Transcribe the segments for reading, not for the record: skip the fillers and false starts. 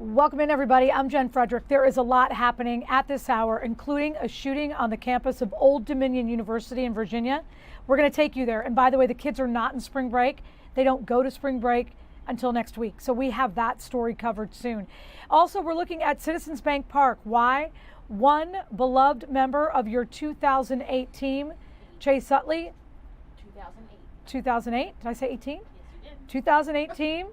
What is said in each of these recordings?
Welcome in, everybody. I'm Jen Frederick. There is a lot happening at this hour, including a shooting on the campus of Old Dominion University in Virginia. We're going to take you there. And by the way, the kids are not in spring break. They don't go to spring break until next week. So we have that story covered soon. Also, we're looking at Citizens Bank Park. Why? One beloved member of your 2008 team, Chase Utley. 2008. Did I say 18? Yes, you did. 2008 team.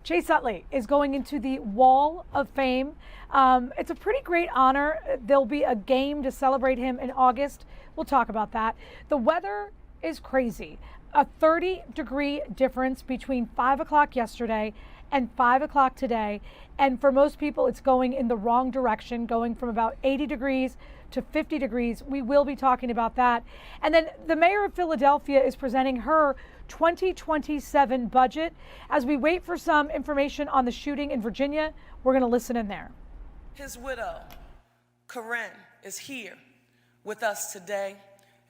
Chase Utley is going into the Wall of Fame. It's a pretty great honor. There'll be a game to celebrate him in August. We'll talk about that. The weather is crazy. A 30-degree difference between 5 o'clock yesterday and 5 o'clock today. And for most people, it's going in the wrong direction, going from about 80 degrees to 50 degrees. We will be talking about that. And then the mayor of Philadelphia is presenting her 2027 budget. As we wait for some information on the shooting in Virginia, we're going to listen in there. His widow, Corinne, is here with us today,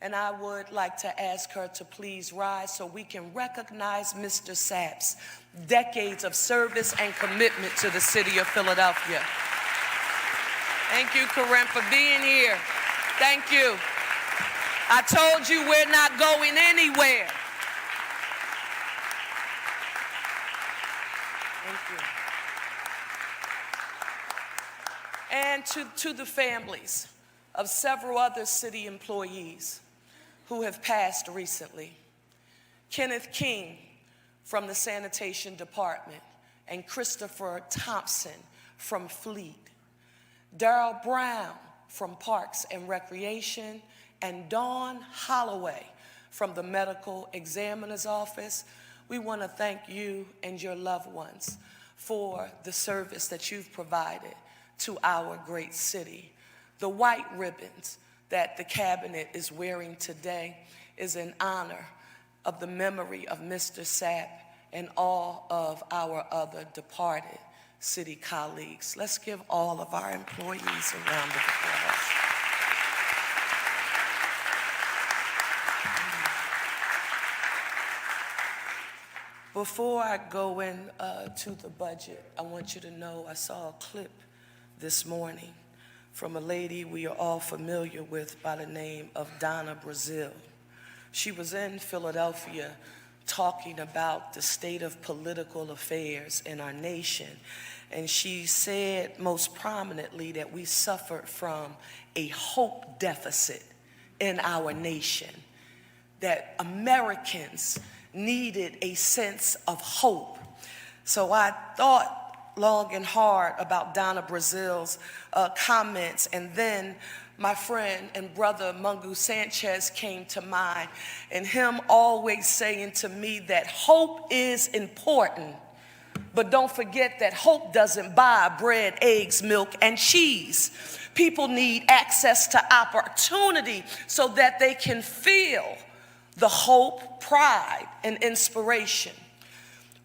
and I would like to ask her to please rise so we can recognize Mr. Sapp's decades of service and commitment to the city of Philadelphia. Thank you, Corinne, for being here. Thank you. I told you we're not going anywhere. Thank you. And to the families of several other city employees who have passed recently. Kenneth King from the Sanitation Department and Christopher Thompson from Fleet. Darrell Brown from Parks and Recreation, and Dawn Holloway from the Medical Examiner's Office. We want to thank you and your loved ones for the service that you've provided to our great city. The white ribbons that the cabinet is wearing today is in honor of the memory of Mr. Sapp and all of our other departed city colleagues. Let's give all of our employees a round of applause. Before I go in to the budget, I want you to know I saw a clip this morning from a lady we are all familiar with by the name of Donna Brazile. She was in Philadelphia talking about the state of political affairs in our nation. And she said most prominently that we suffered from a hope deficit in our nation, that Americans needed a sense of hope. So I thought long and hard about Donna Brazile's comments, and then my friend and brother Mungu Sanchez came to mind, and him always saying to me that hope is important, but don't forget that hope doesn't buy bread, eggs, milk, and cheese. People need access to opportunity so that they can feel the hope, pride, and inspiration.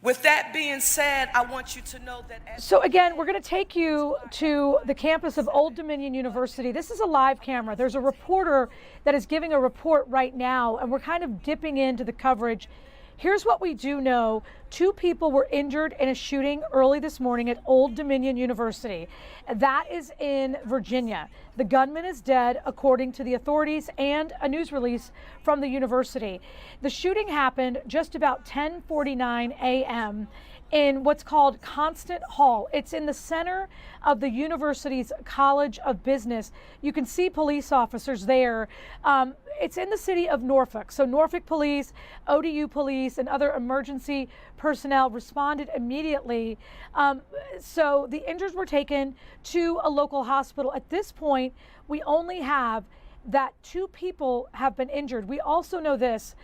With that being said, I want you to know that... So again, we're going to take you to the campus of Old Dominion University. This is a live camera. There's a reporter that is giving a report right now, and we're kind of dipping into the coverage. Here's what we do know. 2 people were injured in a shooting early this morning at Old Dominion University. That is in Virginia. The gunman is dead, according to the authorities and a news release from the university. The shooting happened just about 10:49 a.m. in what's called Constant Hall. It's in the center of the university's College of Business. You can see police officers there. It's in the city of Norfolk. So Norfolk police, ODU police, and other emergency personnel responded immediately. So the injured were taken to a local hospital. At this point, we only have that 2 people have been injured. We also know this.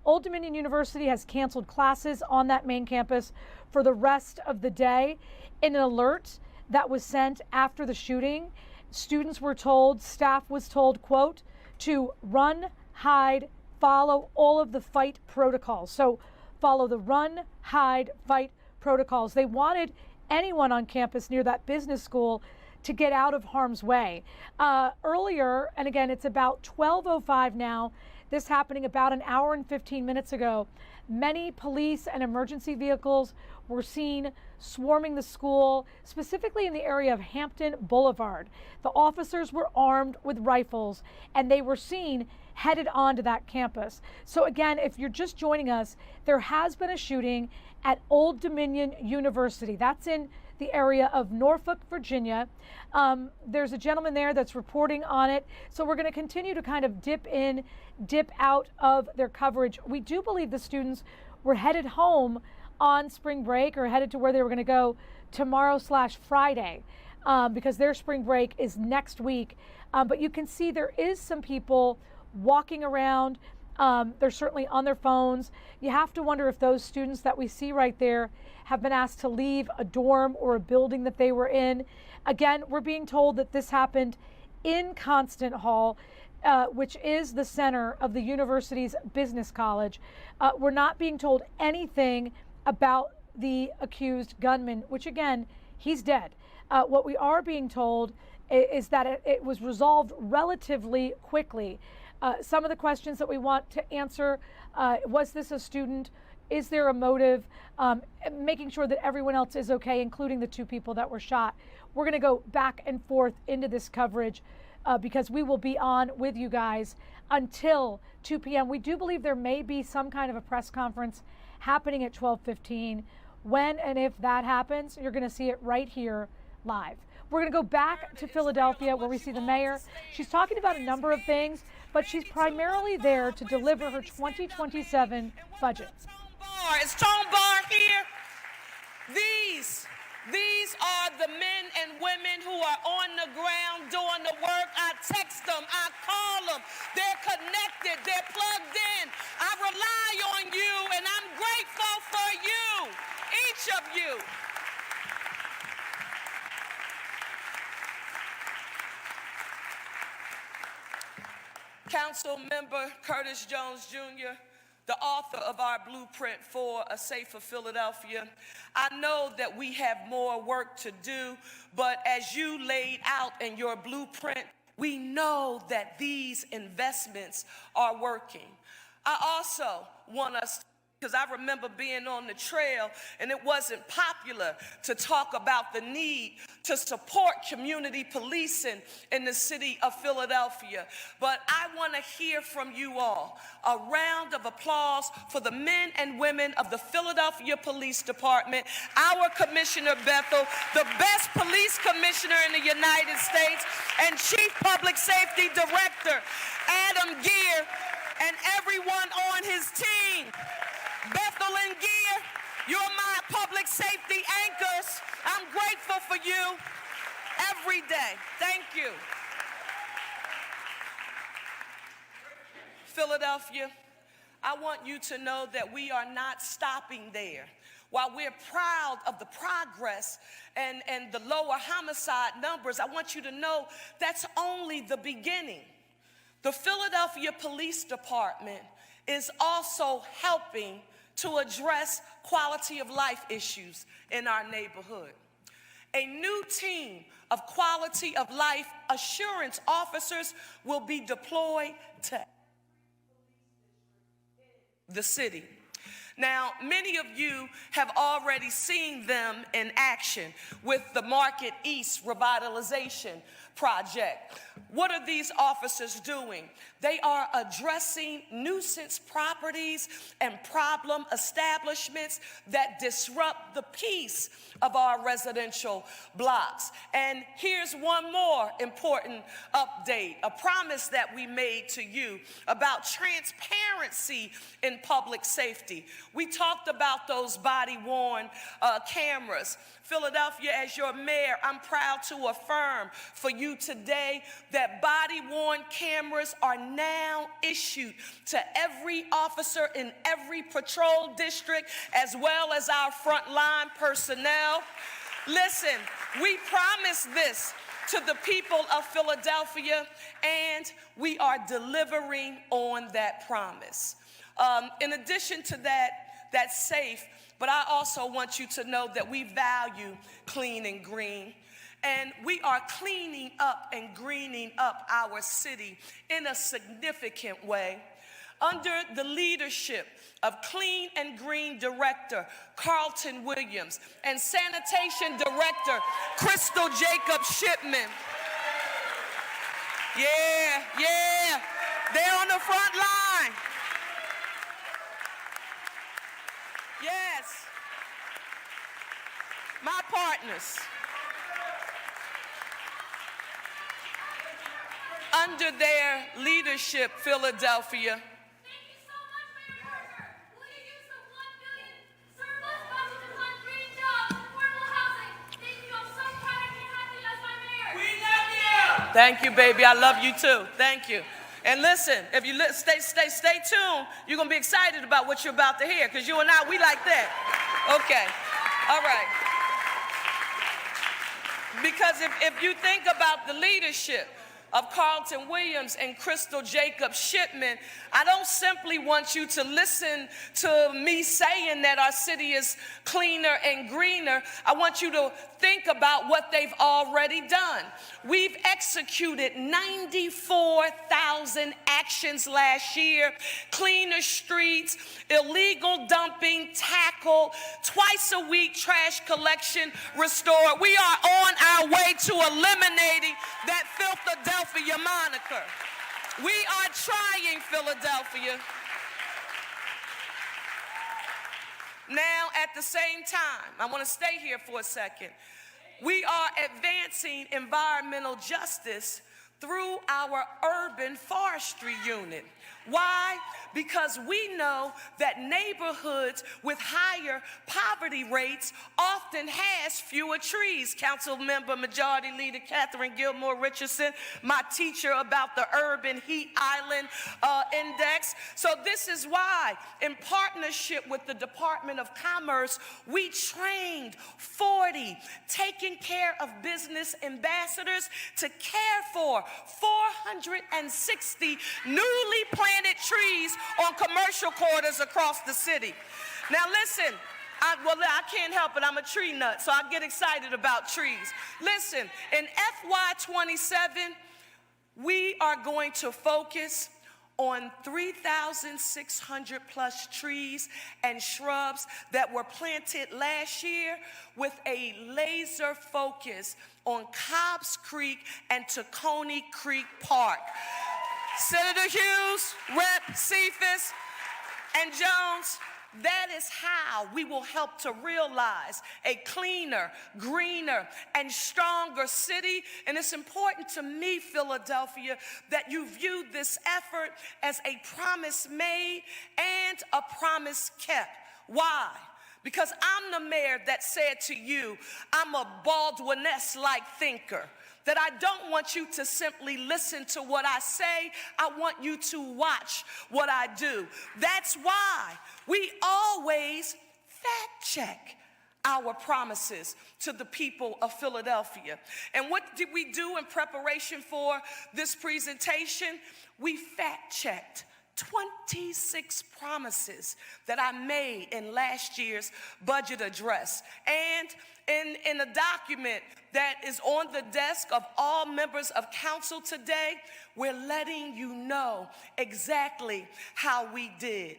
Old Dominion University has canceled classes on that main campus for the rest of the day. In an alert that was sent after the shooting, students were told, staff was told, quote, to run, hide, follow all of the fight protocols. So follow the run, hide, fight protocols. They wanted anyone on campus near that business school to get out of harm's way. Earlier, and again, it's about 12:05 now, this happening about an hour and 15 minutes ago. Many police and emergency vehicles were seen swarming the school, specifically in the area of Hampton Boulevard. The officers were armed with rifles, and they were seen headed onto that campus. So again, if you're just joining us, there has been a shooting at Old Dominion University. That's in the area of Norfolk, Virginia. There's a gentleman there that's reporting on it. So we're going to continue to kind of dip in, dip out of their coverage. We do believe the students were headed home on spring break, or headed to where they were going to go tomorrow/Friday, because their spring break is next week. But you can see there is some people walking around. They're certainly on their phones. You have to wonder if those students that we see right there have been asked to leave a dorm or a building that they were in. Again, we're being told that this happened in Constant Hall, which is the center of the university's business college. We're not being told anything about the accused gunman, which again, he's dead. What we are being told is that it was resolved relatively quickly. Some of the questions that we want to answer, was this a student? Is there a motive? Making sure that everyone else is okay, including the two people that were shot. We're going to go back and forth into this coverage because we will be on with you guys until 2 p.m. We do believe there may be some kind of a press conference happening at 12:15. When and if that happens, you're going to see it right here live. We're going to go back to Philadelphia where we see the mayor. She's talking about a number of things, but she's primarily there to deliver her 2027 budget. Is Tone Bar here? These are the men and women who are on the ground doing the work. I text them, I call them. They're connected, they're plugged in. I rely on you, and I'm grateful for you, each of you. Council Member Curtis Jones Jr., the author of our blueprint for a safer Philadelphia. I know that we have more work to do, but as you laid out in your blueprint, we know that these investments are working. I also want us, because I remember being on the trail and it wasn't popular to talk about the need to support community policing in the city of Philadelphia. But I want to hear from you all. A round of applause for the men and women of the Philadelphia Police Department, our Commissioner Bethel, the best police commissioner in the United States, and Chief Public Safety Director Adam Gear, and everyone on his team. Bethel and Gear, you're my public safety anchors. I'm grateful for you every day. Thank you. Philadelphia, I want you to know that we are not stopping there. While we're proud of the progress and the lower homicide numbers, I want you to know that's only the beginning. The Philadelphia Police Department is also helping to address quality of life issues in our neighborhood. A new team of quality of life assurance officers will be deployed to the city. Now, many of you have already seen them in action with the Market East Revitalization Project. What are these officers doing? They are addressing nuisance properties and problem establishments that disrupt the peace of our residential blocks. And here's one more important update, a promise that we made to you about transparency in public safety. We talked about those body-worn cameras. Philadelphia, as your mayor, I'm proud to affirm for you today that body-worn cameras are now issued to every officer in every patrol district, as well as our frontline personnel. Listen, we promised this to the people of Philadelphia, and we are delivering on that promise. In addition to that, that's safe, but I also want you to know that we value clean and green. And we are cleaning up and greening up our city in a significant way. under the leadership of Clean and Green Director Carlton Williams and Sanitation Director Crystal Jacob Shipman. Yeah, they're on the front line. Yes, my partners. Under their leadership, Philadelphia. Thank you so much, Mayor Parker. Will you use the $1 billion surplus budget to fund green jobs and affordable housing? Thank you. I'm so proud of you. Happy as my mayor. We love you. Thank you, baby. I love you too. Thank you. And listen, if you stay tuned, you're gonna be excited about what you're about to hear, because you and I, we like that. Okay. All right. Because if you think about the leadership of Carlton Williams and Crystal Jacob Shipman, I don't simply want you to listen to me saying that our city is cleaner and greener. I want you to think about what they've already done. We've executed 94,000 actions last year. Cleaner streets, illegal dumping tackled, twice a week trash collection restored. We are on our way to eliminating that Philadelphia moniker. We are trying, Philadelphia. Now, at the same time, I want to stay here for a second. We are advancing environmental justice through our urban forestry unit. Why? Because we know that neighborhoods with higher poverty rates often has fewer trees. Councilmember Majority Leader Catherine Gilmore Richardson, my teacher about the Urban Heat Island Index. So this is why, in partnership with the Department of Commerce, we trained 40 taking care of business ambassadors to care for 460 newly planted trees on commercial corridors across the city. Now listen, I can't help it, I'm a tree nut, so I get excited about trees. Listen, in FY27, we are going to focus on 3,600 plus trees and shrubs that were planted last year, with a laser focus on Cobbs Creek and Tacony Creek Park. Senator Hughes, Rep. Cephas, and Jones, that is how we will help to realize a cleaner, greener, and stronger city. And it's important to me, Philadelphia, that you view this effort as a promise made and a promise kept. Why? Because I'm the mayor that said to you, I'm a Baldwin-esque-like thinker, that I don't want you to simply listen to what I say. I want you to watch what I do. That's why we always fact check our promises to the people of Philadelphia. And what did we do in preparation for this presentation? We fact checked 26 promises that I made in last year's budget address. And in a document that is on the desk of all members of council today, we're letting you know exactly how we did.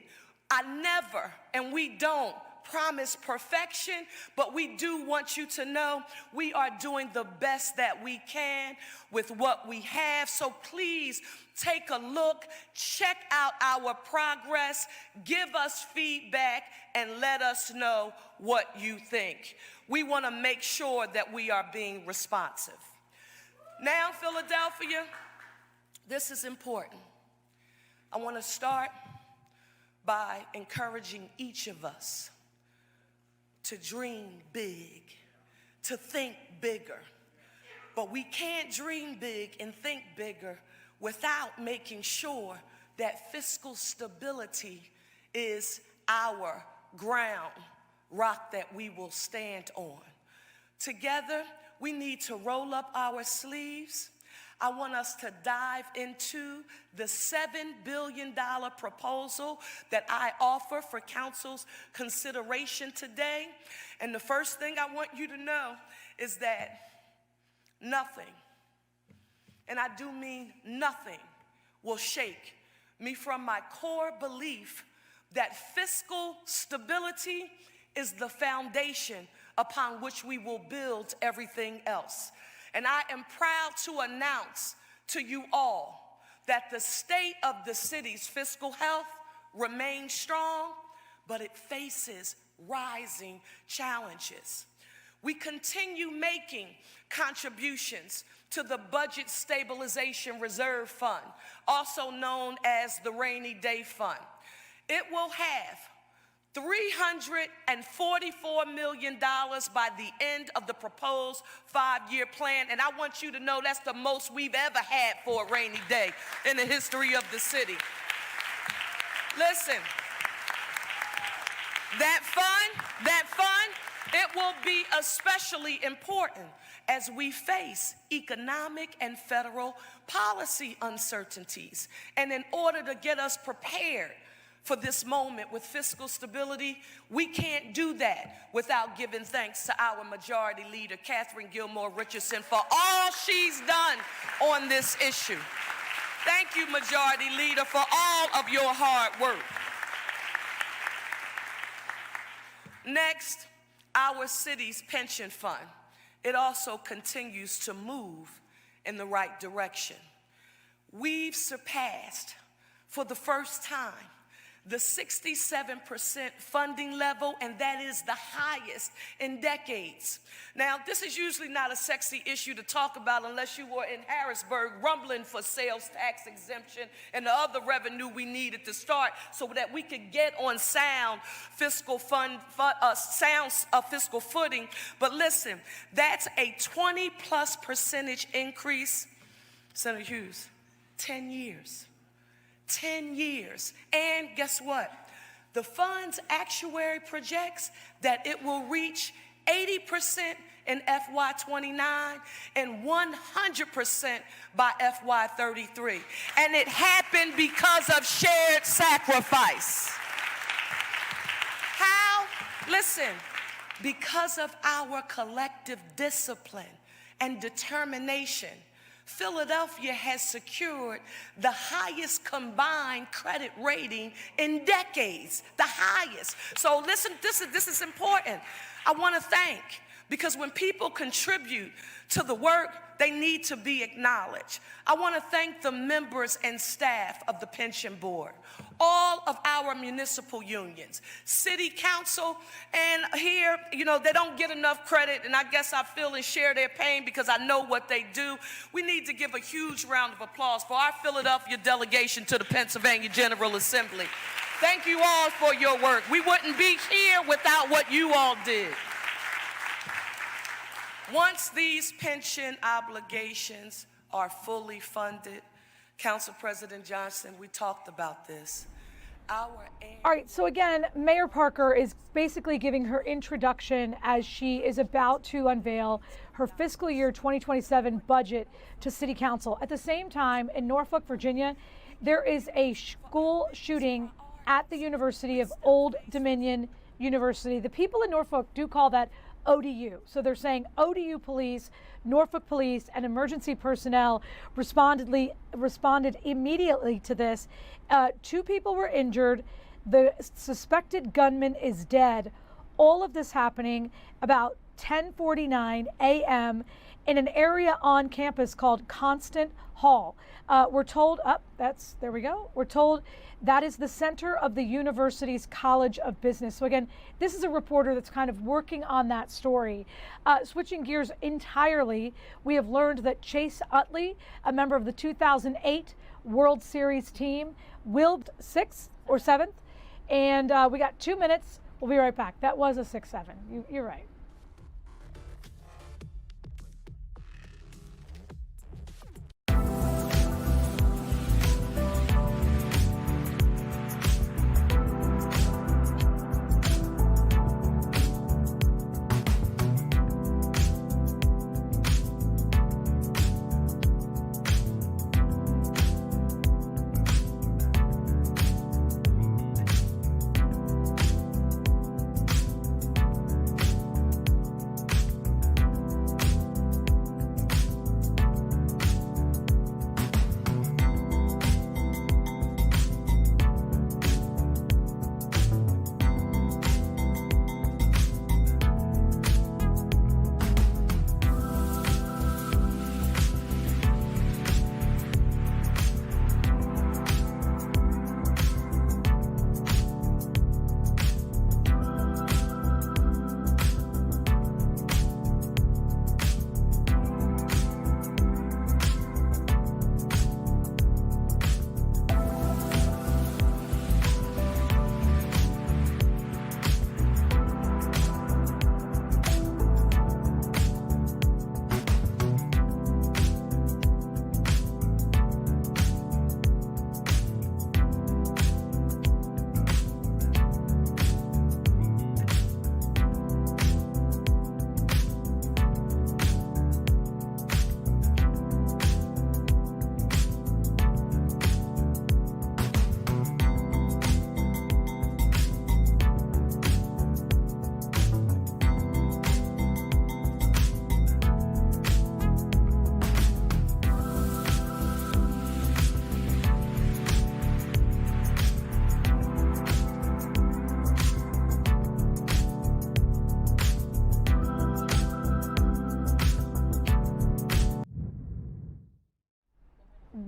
I never, and we don't, promise perfection, but we do want you to know we are doing the best that we can with what we have. So please take a look, check out our progress, give us feedback, and let us know what you think. We want to make sure that we are being responsive. Now, Philadelphia, this is important. I want to start by encouraging each of us to dream big, to think bigger. But we can't dream big and think bigger without making sure that fiscal stability is our ground rock that we will stand on. Together, we need to roll up our sleeves. I want us to dive into the $7 billion proposal that I offer for council's consideration today. And the first thing I want you to know is that nothing, and I do mean nothing, will shake me from my core belief that fiscal stability is the foundation upon which we will build everything else. And I am proud to announce to you all that the state of the city's fiscal health remains strong, but it faces rising challenges. We continue making contributions to the Budget Stabilization Reserve Fund, also known as the Rainy Day Fund. It will have $344 million by the end of the proposed 5-year plan. And I want you to know that's the most we've ever had for a rainy day in the history of the city. Listen, that fund, it will be especially important as we face economic and federal policy uncertainties. And in order to get us prepared for this moment with fiscal stability, we can't do that without giving thanks to our Majority Leader, Catherine Gilmore Richardson, for all she's done on this issue. Thank you, Majority Leader, for all of your hard work. Next, our city's pension fund. It also continues to move in the right direction. We've surpassed, for the first time, the 67% funding level, and that is the highest in decades. Now, this is usually not a sexy issue to talk about unless you were in Harrisburg rumbling for sales tax exemption and the other revenue we needed to start so that we could get on sound fiscal footing. But listen, that's a 20+% increase. Senator Hughes, 10 years. 10 years. And guess what? The fund's actuary projects that it will reach 80% in FY29 and 100% by FY33. And it happened because of shared sacrifice. How? Listen, because of our collective discipline and determination, Philadelphia has secured the highest combined credit rating in decades, the highest. So listen, this is important. I want to thank, because when people contribute to the work, they need to be acknowledged. I want to thank the members and staff of the pension board, all of our municipal unions, city council, and here, they don't get enough credit, and I guess I feel and share their pain because I know what they do. We need to give a huge round of applause for our Philadelphia delegation to the Pennsylvania General Assembly. Thank you all for your work. We wouldn't be here without what you all did. Once these pension obligations are fully funded, Council President Johnson, we talked about this. All right, so again, Mayor Parker is basically giving her introduction as she is about to unveil her fiscal year 2027 budget to City Council. At the same time, in Norfolk, Virginia, there is a school shooting at the University of Old Dominion University. The people in Norfolk do call that ODU. So they're saying ODU police, Norfolk police, and emergency personnel responded immediately to this. 2 people were injured. The suspected gunman is dead. All of this happening about 10:49 a.m. in an area on campus called Constant Hall. We're told, there we go. We're told that is the center of the university's College of Business. So again, this is a reporter that's kind of working on that story. Switching gears entirely, we have learned that Chase Utley, a member of the 2008 World Series team, willed 6th or 7th. And we got 2 minutes. We'll be right back. That was a 6-7. You're right.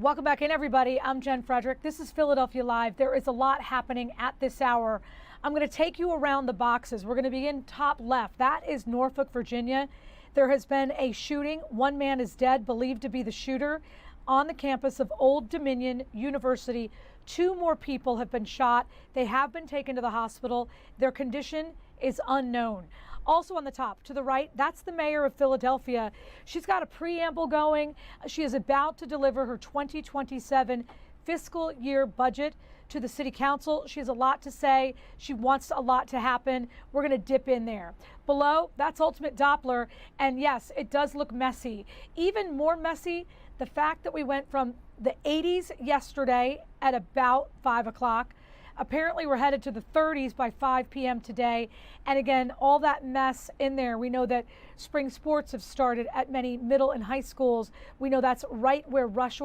Welcome back in, everybody. I'm Jen Frederick. This is Philadelphia Live. There is a lot happening at this hour. I'm going to take you around the boxes. We're going to begin top left. That is Norfolk, Virginia. There has been a shooting. One man is dead, believed to be the shooter, on the campus of Old Dominion University. 2 more people have been shot. They have been taken to the hospital. Their condition is unknown. Also on the top, to the right, that's the mayor of Philadelphia. She's got a preamble going. She is about to deliver her 2027 fiscal year budget to the city council. She has a lot to say. She wants a lot to happen. We're going to dip in there. Below, that's Ultimate Doppler. And yes, it does look messy. Even more messy, the fact that we went from the 80s yesterday at about 5 o'clock. Apparently, we're headed to the 30s by 5 p.m. today. And again, all that mess in there. We know that spring sports have started at many middle and high schools. We know that's right where rush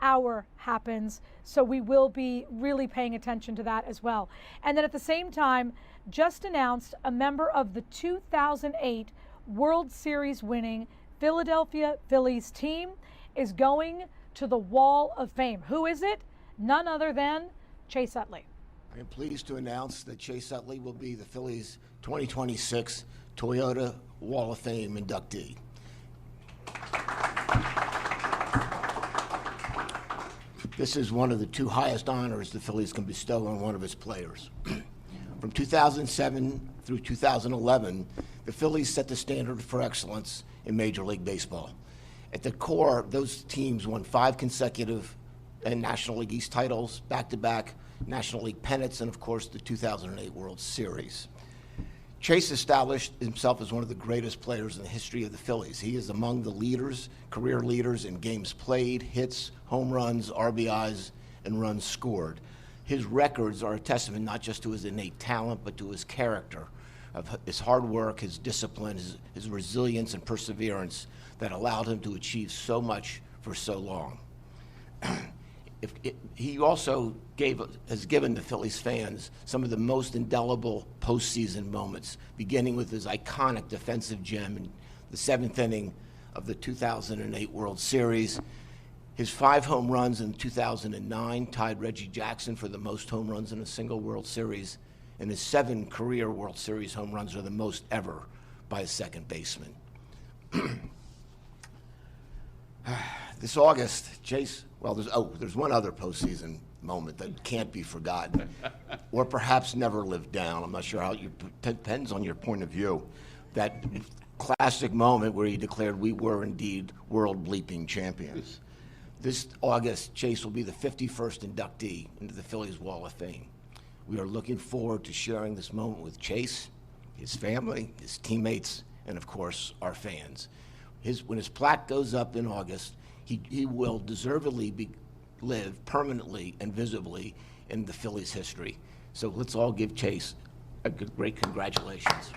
hour happens. So we will be really paying attention to that as well. And then at the same time, just announced a member of the 2008 World Series winning Philadelphia Phillies team is going to the Wall of Fame. Who is it? None other than Chase Utley. I am pleased to announce that Chase Utley will be the Phillies' 2026 Toyota Wall of Fame inductee. This is one of the 2 highest honors the Phillies can bestow on one of its players. From 2007 through 2011, the Phillies set the standard for excellence in Major League Baseball. At the core, those teams won 5 consecutive National League East titles, back-to-back National League pennants, and of course the 2008 World Series. Chase established himself as one of the greatest players in the history of the Phillies. He is among the leaders, career leaders in games played, hits, home runs, RBIs, and runs scored. His records are a testament not just to his innate talent, but to his character, of his hard work, his discipline, his resilience and perseverance that allowed him to achieve so much for so long. He also has given the Phillies fans some of the most indelible postseason moments, beginning with his iconic defensive gem in the 7th inning of the 2008 World Series. His 5 home runs in 2009 tied Reggie Jackson for the most home runs in a single World Series, and his 7 career World Series home runs are the most ever by a second baseman. This August, Chase, well, there's one other postseason moment that can't be forgotten, or perhaps never lived down. I'm not sure how depends on your point of view. That classic moment where he declared we were indeed world bleeping champions. This August, Chase will be the 51st inductee into the Phillies Wall of Fame. We are looking forward to sharing this moment with Chase, his family, his teammates, and of course, our fans. When his plaque goes up in August, he will deservedly live permanently and visibly in the Phillies' history. So let's all give Chase a great congratulations.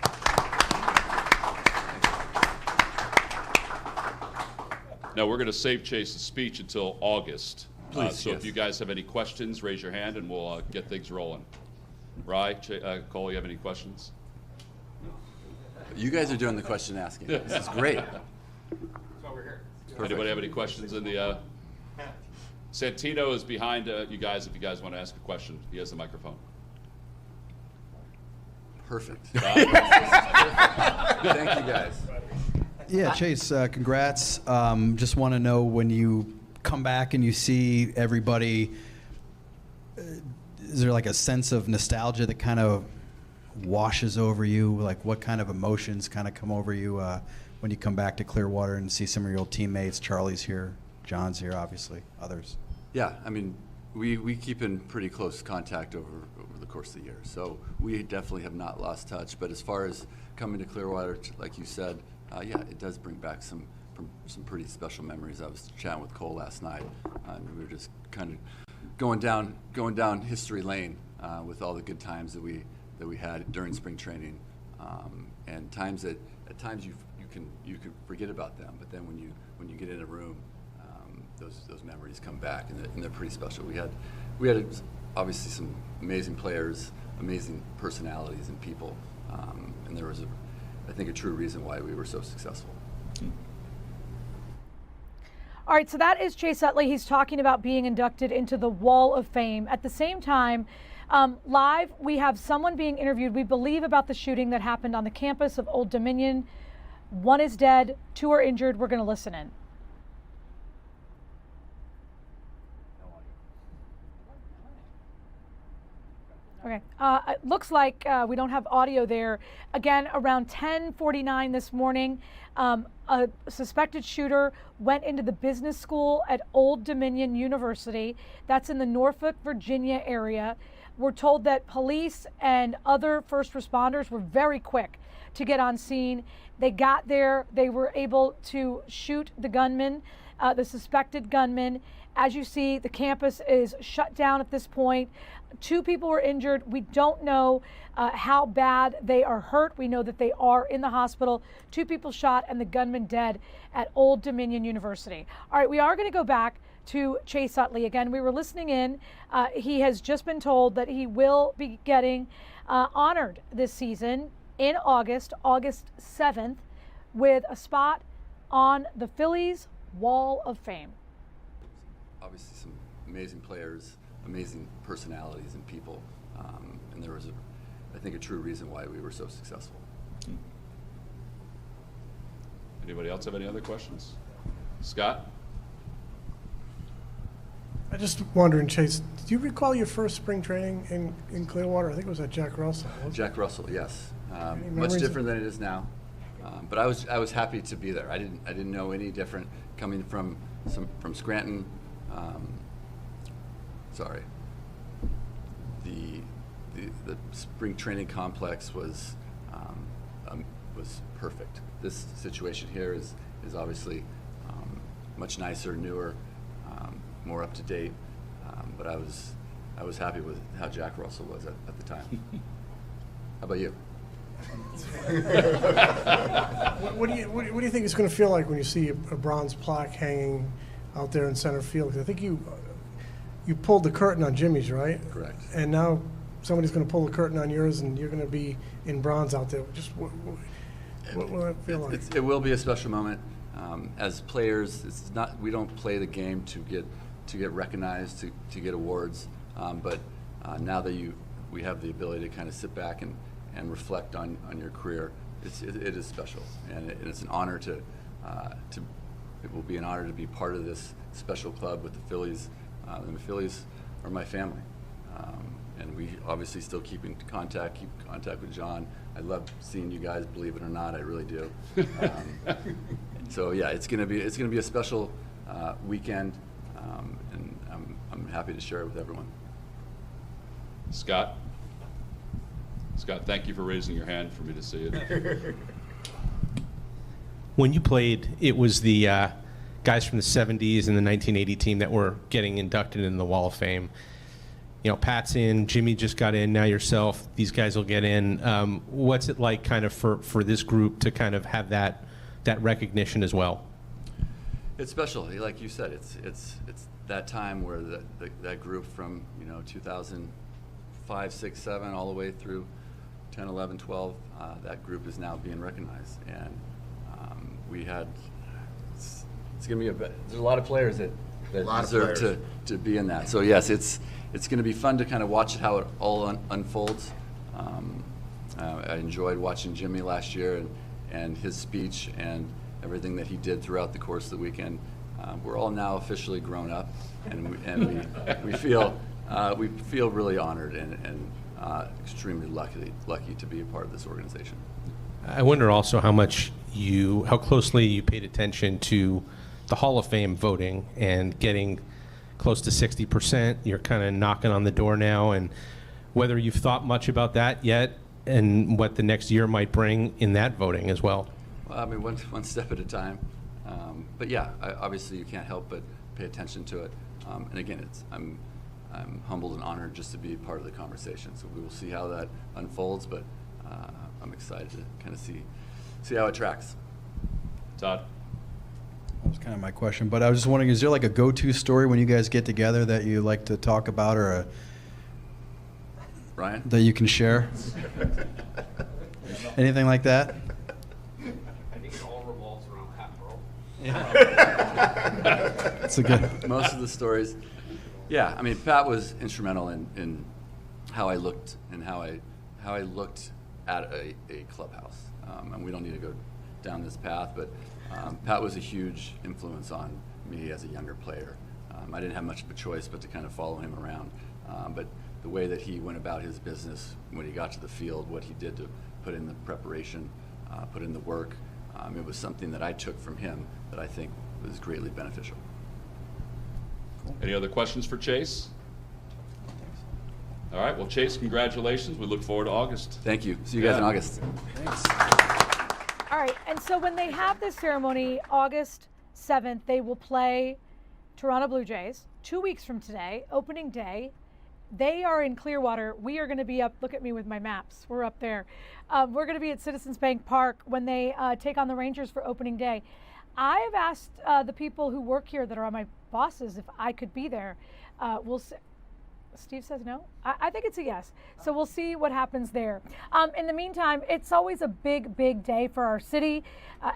Now, we're going to save Chase's speech until August. Please, so yes. if you guys have any questions, raise your hand and we'll get things rolling. Rye, Cole, you have any questions? You guys are doing the question asking. This is great. That's why we're here. Anybody have any questions in the... Santino is behind you guys if you guys want to ask a question. He has the microphone. Perfect. Thank you, guys. Yeah, Chase, congrats. Just want to know, when you come back and you see everybody, is there like a sense of nostalgia that kind of washes over you? Like, what kind of emotions kind of come over you when you come back to Clearwater and see some of your old teammates? Charlie's here, John's here, obviously, others. Yeah, I mean, we keep in pretty close contact over the course of the year, so we definitely have not lost touch. But as far as coming to Clearwater, like you said, yeah, it does bring back some pretty special memories. I was chatting with Cole last night, and we were just kind of going down history lane with all the good times that we had during spring training, and times that at times you can forget about them, but then when you get in a room, those memories come back, and they're pretty special. We had obviously some amazing players, amazing personalities and people, and there was I think a true reason why we were so successful. All right, so that is Chase Utley. He's talking about being inducted into the Wall of Fame. At the same time, live, we have someone being interviewed, we believe, about the shooting that happened on the campus of Old Dominion. 1 is dead, 2 are injured. We're going to listen in. Okay, it looks like we don't have audio there. Again, around 10:49 this morning, a suspected shooter went into the business school at Old Dominion University. That's in the Norfolk, Virginia area. We're told that police and other first responders were very quick to get on scene. They got there, they were able to shoot the gunman, the suspected gunman. As you see, the campus is shut down at this point. 2 people were injured. We don't know how bad they are hurt. We know that they are in the hospital. 2 people shot and the gunman dead at Old Dominion University. All right, we are going to go back to Chase Utley. Again, we were listening in. He has just been told that he will be getting honored this season in August 7th, with a spot on the Phillies Wall of Fame. Obviously some amazing players, amazing personalities and people, and there was, I think, a true reason why we were so successful. Anybody else have any other questions? Scott? I just wondering, Chase, do you recall your first spring training in Clearwater? I think it was at Jack Russell. Jack Russell, yes. Much memories? different than it is now, but I was happy to be there. I didn't know any different coming from Scranton. Sorry. The spring training complex was perfect. This situation here is obviously much nicer, newer, more up to date. But I was happy with how Jack Russell was at the time. How about you? What do you think it's going to feel like when you see a bronze plaque hanging out there in center field? 'Cause I think you pulled the curtain on Jimmy's, right? Correct. And now somebody's going to pull the curtain on yours, and you're going to be in bronze out there. Just what will it feel like? It will be a special moment. As players, we don't play the game to get recognized, to get awards. But now that we have the ability to kind of sit back and reflect on your career, it is special, and it's an honor it will be an honor to be part of this special club with the Phillies. And the Phillies are my family, and we obviously still keep contact with John. I love seeing you guys, believe it or not, I really do. So yeah, it's gonna be a special weekend, and I'm happy to share it with everyone. Scott, thank you for raising your hand for me to see it. When you played, it was the guys from the 70s and the 1980 team that were getting inducted into the Wall of Fame. You know, Pat's in, Jimmy just got in, now yourself, these guys will get in. What's it like kind of for this group to kind of have that recognition as well? It's special, like you said, it's that time where that group from 2005, 6, 7, all the way through 10, 11, 12, that group is now being recognized, and it's going to be there's a lot of players that deserve to be in that. So yes, it's going to be fun to kind of watch how it all unfolds. I enjoyed watching Jimmy last year and his speech and everything that he did throughout the course of the weekend. We're all now officially grown up, and we feel really honored and extremely lucky to be a part of this organization. I wonder also how closely you paid attention to the Hall of Fame voting and getting close to 60%. You're kind of knocking on the door now, and whether you've thought much about that yet and what the next year might bring in that voting as well. Well, I mean, one step at a time. But yeah, obviously you can't help but pay attention to it. And again, I'm humbled and honored just to be part of the conversation. So we will see how that unfolds, but I'm excited to kind of see how it tracks. Todd? That was kind of my question, but I was just wondering, is there like a go-to story when you guys get together that you like to talk about, or Ryan? that you can share? Anything like that? I think it all revolves around Pat Burrell. That's a good. Most of the stories. Yeah, I mean, Pat was instrumental in how I looked and how I looked at a clubhouse. And we don't need to go down this path, but Pat was a huge influence on me as a younger player. I didn't have much of a choice but to kind of follow him around. But the way that he went about his business when he got to the field, what he did to put in the preparation, put in the work, it was something that I took from him that I think was greatly beneficial. Any other questions for Chase? All right, well, Chase, congratulations. We look forward to August. Thank you. See you guys in Yeah. August. All right, and so when they have this ceremony, August 7th, they will play Toronto Blue Jays. 2 weeks from today, opening day. They are in Clearwater. We are going to be up, look at me with my maps, we're up there. We're going to be at Citizens Bank Park when they take on the Rangers for opening day. I have asked the people who work here that are my bosses if I could be there. We'll see. Steve says no. I think it's a yes. So we'll see what happens there. In the meantime, it's always a big, big day for our city.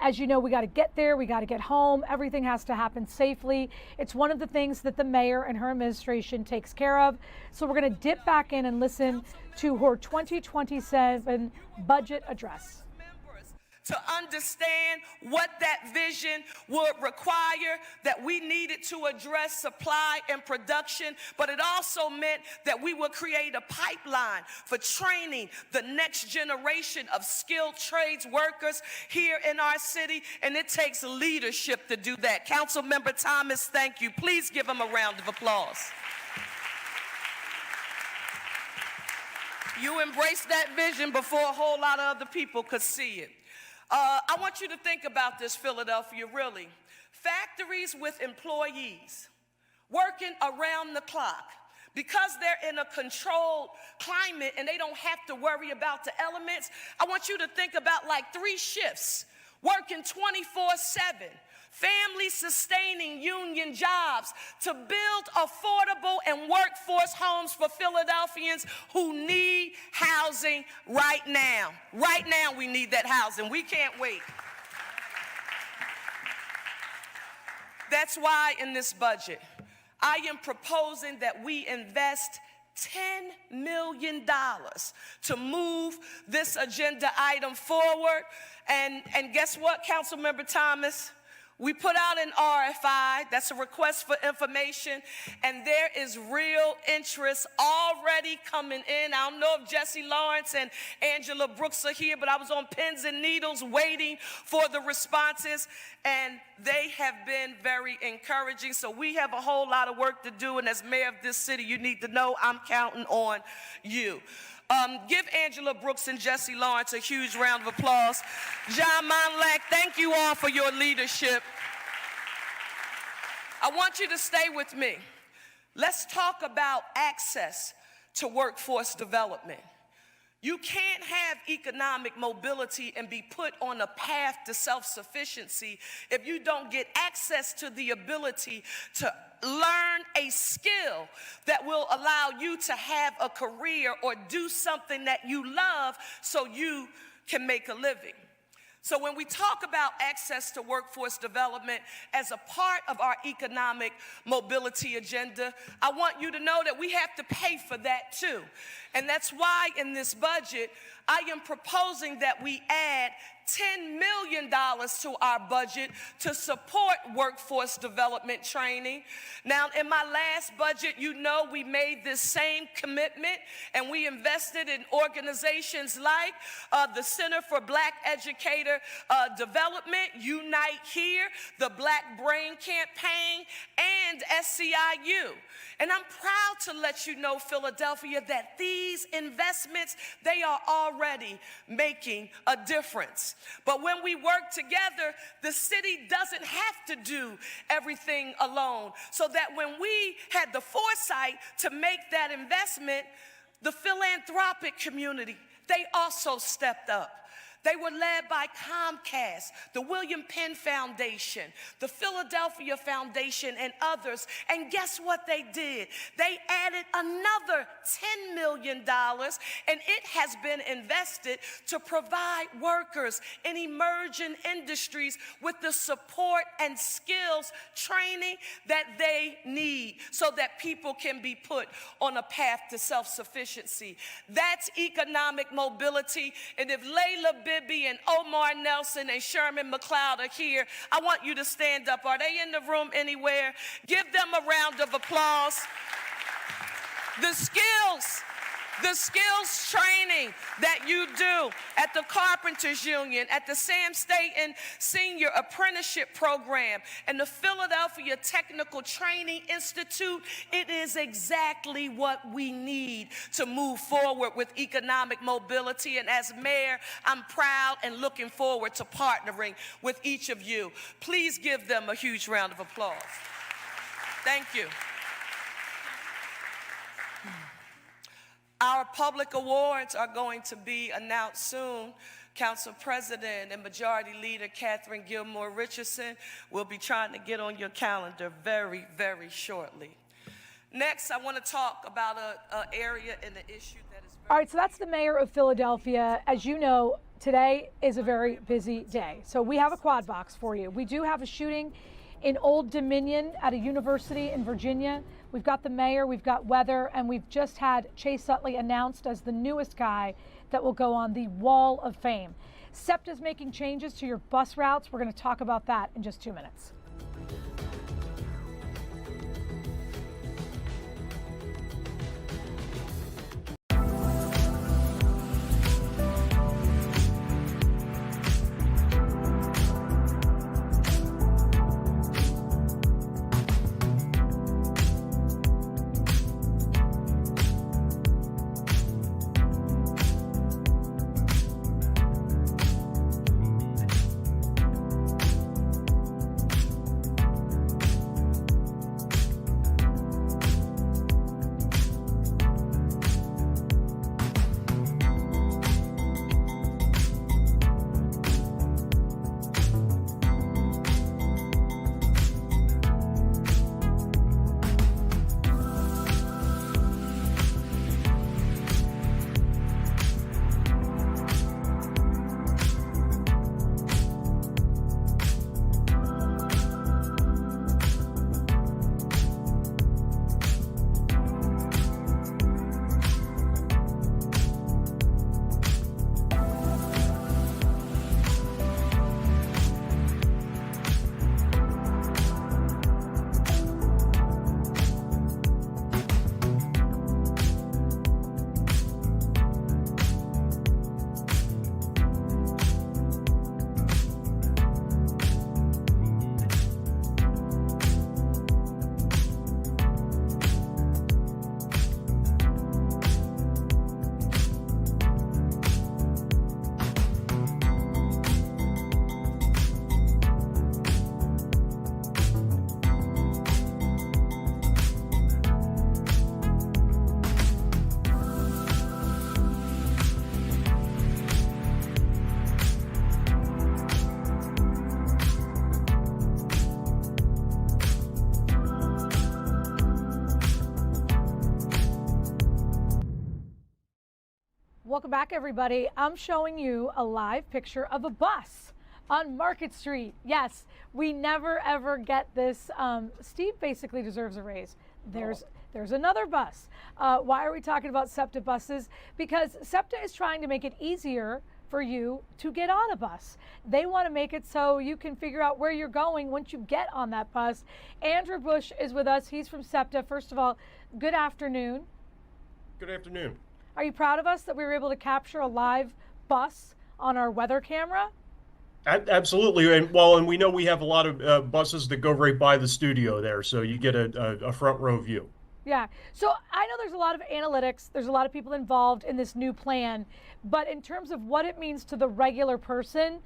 As you know, we got to get there. We got to get home. Everything has to happen safely. It's one of the things that the mayor and her administration takes care of. So we're going to dip back in and listen to her 2027 budget address. To understand what that vision would require, that we needed to address supply and production, but it also meant that we would create a pipeline for training the next generation of skilled trades workers here in our city, and it takes leadership to do that. Councilmember Thomas, thank you. Please give him a round of applause. You embraced that vision before a whole lot of other people could see it. I want you to think about this, Philadelphia, really. Factories with employees working around the clock because they're in a controlled climate and they don't have to worry about the elements. I want you to think about like 3 shifts, working 24/7. Family-sustaining union jobs to build affordable and workforce homes for Philadelphians who need housing right now. Right now we need that housing. We can't wait. That's why in this budget, I am proposing that we invest $10 million to move this agenda item forward. And guess what, Councilmember Thomas? We put out an RFI, that's a request for information, and there is real interest already coming in. I don't know if Jesse Lawrence and Angela Brooks are here, but I was on pins and needles waiting for the responses, and they have been very encouraging. So we have a whole lot of work to do, and as mayor of this city, you need to know I'm counting on you. Give Angela Brooks and Jesse Lawrence a huge round of applause. John Monlack, thank you all for your leadership. I want you to stay with me. Let's talk about access to workforce development. You can't have economic mobility and be put on a path to self-sufficiency if you don't get access to the ability to learn a skill that will allow you to have a career or do something that you love so you can make a living. So when we talk about access to workforce development as a part of our economic mobility agenda, I want you to know that we have to pay for that too. And that's why in this budget, I am proposing that we add $10 million to our budget to support workforce development training. Now, in my last budget, you know we made this same commitment and we invested in organizations like the Center for Black Educator Development, Unite Here, the Black Brain Campaign, and SEIU. And I'm proud to let you know, Philadelphia, that these investments, they are already making a difference. But when we work together, the city doesn't have to do everything alone. So that when we had the foresight to make that investment, the philanthropic community, they also stepped up. They were led by Comcast, the William Penn Foundation, the Philadelphia Foundation, and others. And guess what they did? They added another $10 million, and it has been invested to provide workers in emerging industries with the support and skills training that they need so that people can be put on a path to self-sufficiency. That's economic mobility. And if Layla Bibby and Omar Nelson and Sherman McLeod are here, I want you to stand up. Are they in the room anywhere? Give them a round of applause. The skills training that you do at the Carpenters Union, at the Sam Staten Senior Apprenticeship Program, and the Philadelphia Technical Training Institute, it is exactly what we need to move forward with economic mobility. And as mayor, I'm proud and looking forward to partnering with each of you. Please give them a huge round of applause. Thank you. Our public awards are going to be announced soon. Council President and Majority Leader Catherine Gilmore Richardson will be trying to get on your calendar very, very shortly. Next, I want to talk about an area and an issue that is very... All right, so that's the mayor of Philadelphia. As you know, today is a very busy day. So we have a quad box for you. We do have a shooting in Old Dominion at a university in Virginia. We've got the mayor, we've got weather, and we've just had Chase Utley announced as the newest guy that will go on the Wall of Fame. SEPTA is making changes to your bus routes. We're going to talk about that in just 2 minutes. Welcome back, everybody. I'm showing you a live picture of a bus on Market Street. Yes, we never ever get this. Steve basically deserves a raise. There's another bus. Why are we talking about SEPTA buses? Because SEPTA is trying to make it easier for you to get on a bus. They want to make it so you can figure out where you're going once you get on that bus. Andrew Bush is with us. He's from SEPTA. First of all, good afternoon. Good afternoon. Are you proud of us that we were able to capture a live bus on our weather camera? Absolutely. And we know we have a lot of buses that go right by the studio there, so you get a front row view. Yeah. So I know there's a lot of analytics. There's a lot of people involved in this new plan. But in terms of what it means to the regular person,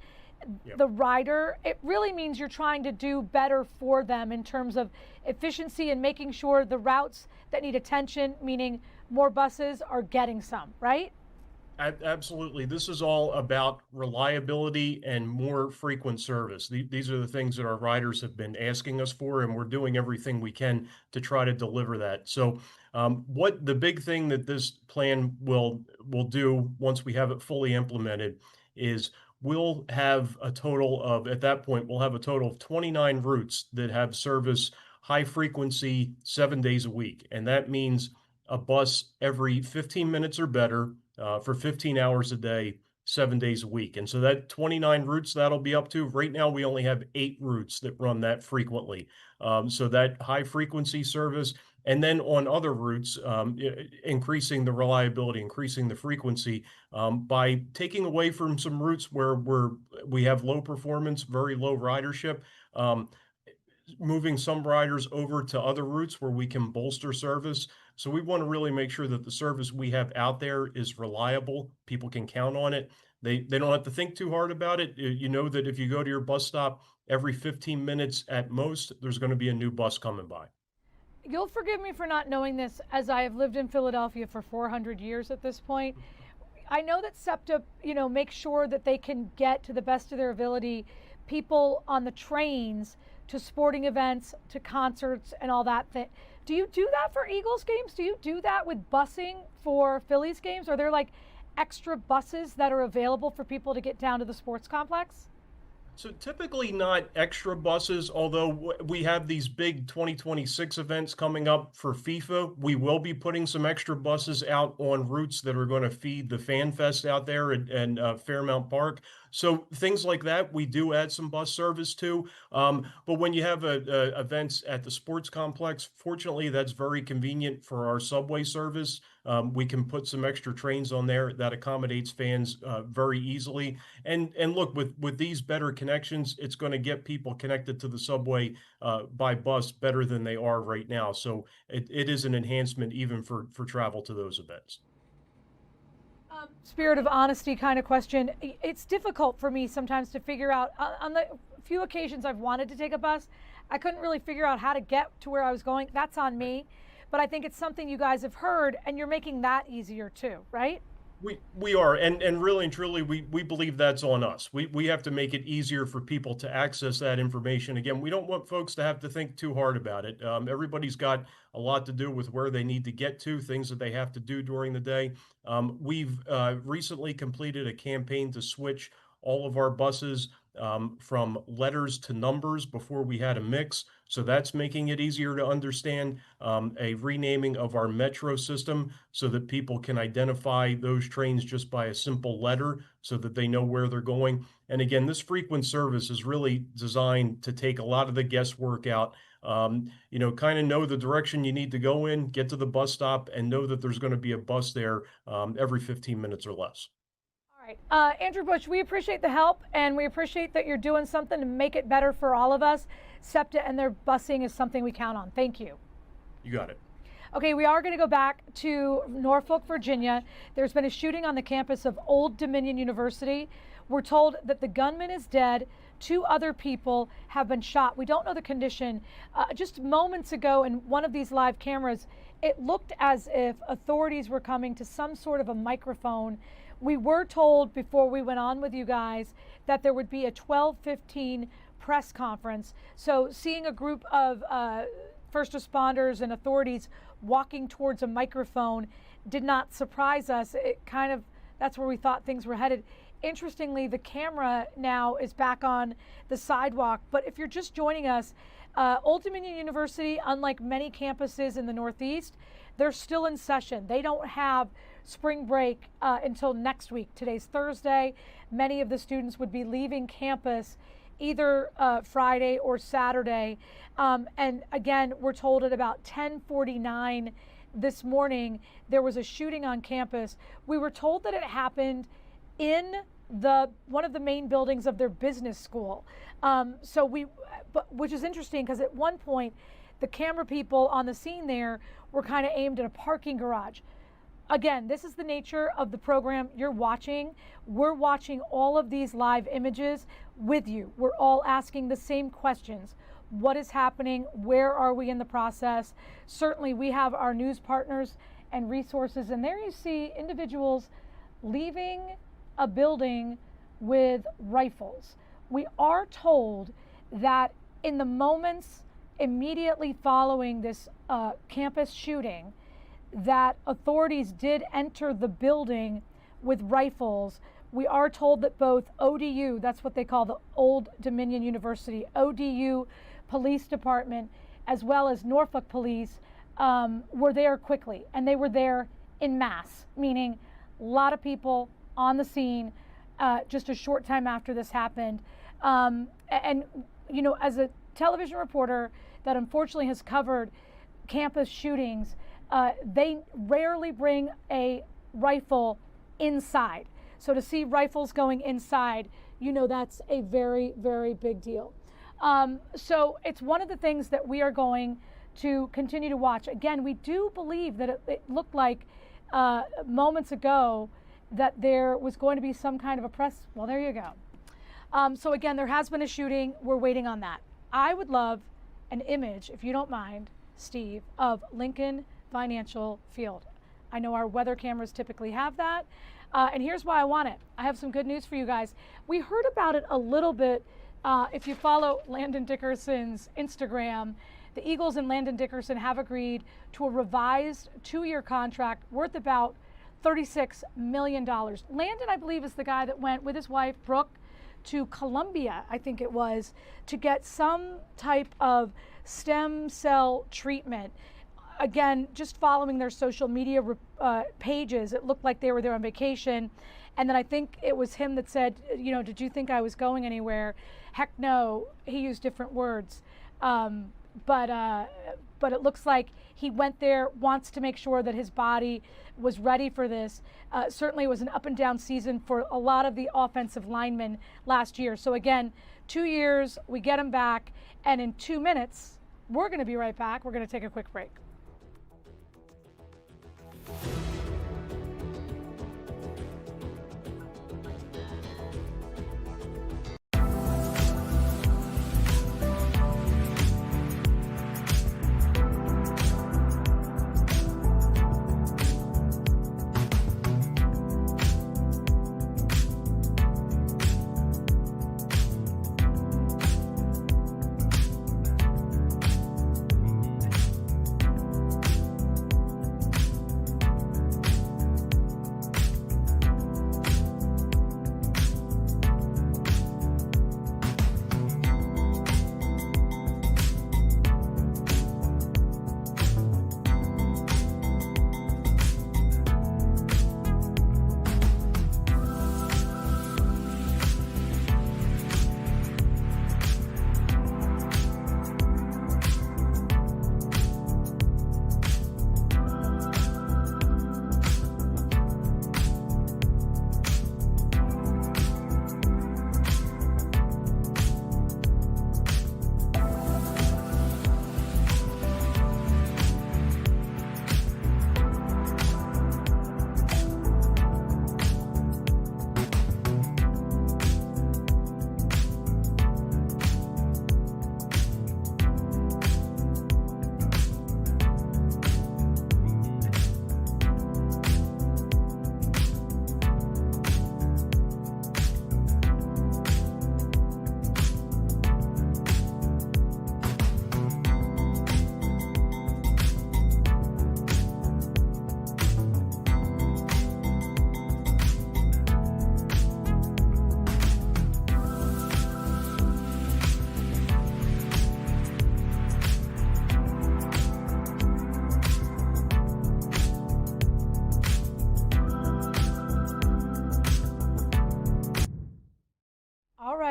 Yep. the rider, it really means you're trying to do better for them in terms of efficiency and making sure the routes that need attention, meaning more buses, are getting some, right? Absolutely. This is all about reliability and more frequent service. These are the things that our riders have been asking us for, and we're doing everything we can to try to deliver that. So, what the big thing that this plan will do once we have it fully implemented is we'll have a total of, at that point, we'll have a total of 29 routes that have service high frequency 7 days a week. And that means a bus every 15 minutes or better for 15 hours a day, 7 days a week. And so that 29 routes that'll be up to. Right now, we only have 8 routes that run that frequently. So that high frequency service. And then on other routes, increasing the reliability, increasing the frequency by taking away from some routes where we have low performance, very low ridership. Moving some riders over to other routes where we can bolster service. So we want to really make sure that the service we have out there is reliable. People can count on it. They don't have to think too hard about it. You know that if you go to your bus stop every 15 minutes at most, there's going to be a new bus coming by. You'll forgive me for not knowing this, as I have lived in Philadelphia for 400 years at this point. I know that SEPTA, makes sure that they can get, to the best of their ability, people on the trains to sporting events, to concerts and all that. Do you do that for Eagles games? Do you do that with busing for Phillies games? Are there like extra buses that are available for people to get down to the sports complex? So typically not extra buses, although we have these big 2026 events coming up for FIFA. We will be putting some extra buses out on routes that are going to feed the Fan Fest out there at Fairmount Park. So things like that, we do add some bus service to. But when you have events at the sports complex, fortunately, that's very convenient for our subway service. We can put some extra trains on there that accommodates fans very easily. And look, with these better connections, it's going to get people connected to the subway by bus better than they are right now. So it is an enhancement even for travel to those events. Spirit of honesty kind of question. It's difficult for me sometimes to figure out, on the few occasions I've wanted to take a bus, I couldn't really figure out how to get to where I was going. That's on me. But I think it's something you guys have heard, and you're making that easier too, right? We are, and really and truly, we believe that's on us. We have to make it easier for people to access that information. Again, we don't want folks to have to think too hard about it. Everybody's got a lot to do with where they need to get to, things that they have to do during the day. We've recently completed a campaign to switch all of our buses from letters to numbers before we had a mix. So that's making it easier to understand. A renaming of our metro system so that people can identify those trains just by a simple letter so that they know where they're going. And again, this frequent service is really designed to take a lot of the guesswork out. Kind of know the direction you need to go in, get to the bus stop, and know that there's going to be a bus there every 15 minutes or less. All right. Andrew Bush, we appreciate the help, and we appreciate that you're doing something to make it better for all of us. SEPTA and their busing is something we count on. Thank you. You got it. Okay, we are going to go back to Norfolk, Virginia. There's been a shooting on the campus of Old Dominion University. We're told that the gunman is dead. 2 other people have been shot. We don't know the condition. Just moments ago in one of these live cameras, it looked as if authorities were coming to some sort of a microphone. We were told before we went on with you guys that there would be a 12:15 press conference. So seeing a group of first responders and authorities walking towards a microphone did not surprise us. That's where we thought things were headed. Interestingly, the camera now is back on the sidewalk. But if you're just joining us, Old Dominion University, unlike many campuses in the Northeast, they're still in session. They don't have spring break until next week. Today's Thursday. Many of the students would be leaving campus either Friday or Saturday. And again, we're told at about 10:49 this morning, there was a shooting on campus. We were told that it happened in one of the main buildings of their business school. Which is interesting because at one point, the camera people on the scene there were kind of aimed at a parking garage. Again, this is the nature of the program you're watching. We're watching all of these live images with you. We're all asking the same questions. What is happening? Where are we in the process? Certainly, we have our news partners and resources. And there you see individuals leaving a building with rifles. We are told that in the moments immediately following this campus shooting, that authorities did enter the building with rifles. We are told that both ODU, that's what they call the Old Dominion University, ODU Police Department, as well as Norfolk Police, were there quickly. And they were there in mass, meaning a lot of people on the scene just a short time after this happened. And, you know, as a television reporter that unfortunately has covered campus shootings, they rarely bring a rifle inside. So to see rifles going inside, you know, that's a very, very big deal. So it's one of the things that we are going to continue to watch. Again, we do believe that it looked like moments ago that there was going to be some kind of a press. Well, there you go. So again, there has been a shooting. We're waiting on that. I would love an image, if you don't mind, Steve, of Lincoln Financial Field. I know our weather cameras typically have that. And here's why I want it. I have some good news for you guys. We heard about it a little bit. If you follow Landon Dickerson's Instagram, the Eagles and Landon Dickerson have agreed to a revised 2-year contract worth about $36 million. Landon, I believe, is the guy that went with his wife, Brooke, to Colombia, I think it was, to get some type of stem cell treatment. Again, just following their social media pages, it looked like they were there on vacation. And then I think it was him that said, you know, did you think I was going anywhere? Heck no, he used different words. But it looks like he went there, wants to make sure that his body was ready for this. Certainly it was an up and down season for a lot of the offensive linemen last year. So again, 2 years, we get him back. And in 2 minutes, we're going to be right back. We're going to take a quick break.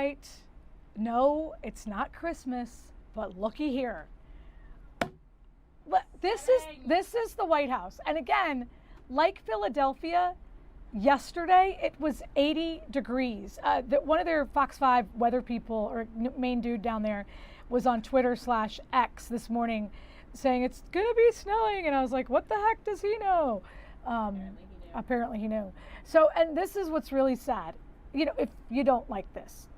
right. No, it's not Christmas, but looky here. This is the White House. And again, like Philadelphia, yesterday it was 80 degrees. One of their Fox 5 weather people, or main dude down there, was on Twitter/X this morning saying it's gonna be snowing, and I was like, what the heck does he know? Apparently he knew. So, and this is what's really sad. You know, if you don't like this,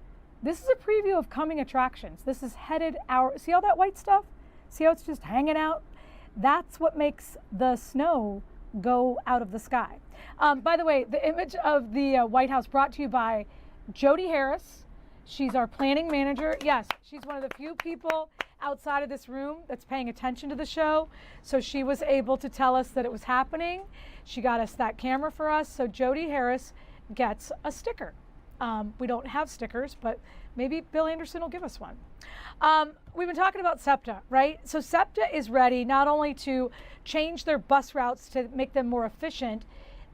this is a preview of coming attractions. This is headed out. See all that white stuff? See how it's just hanging out? That's what makes the snow go out of the sky. By the way, the image of the White House brought to you by Jody Harris. She's our planning manager. Yes, she's one of the few people outside of this room that's paying attention to the show. So she was able to tell us that it was happening. She got us that camera for us. So Jody Harris gets a sticker. We don't have stickers, but maybe Bill Anderson will give us one. We've been talking about SEPTA, right? So SEPTA is ready not only to change their bus routes to make them more efficient,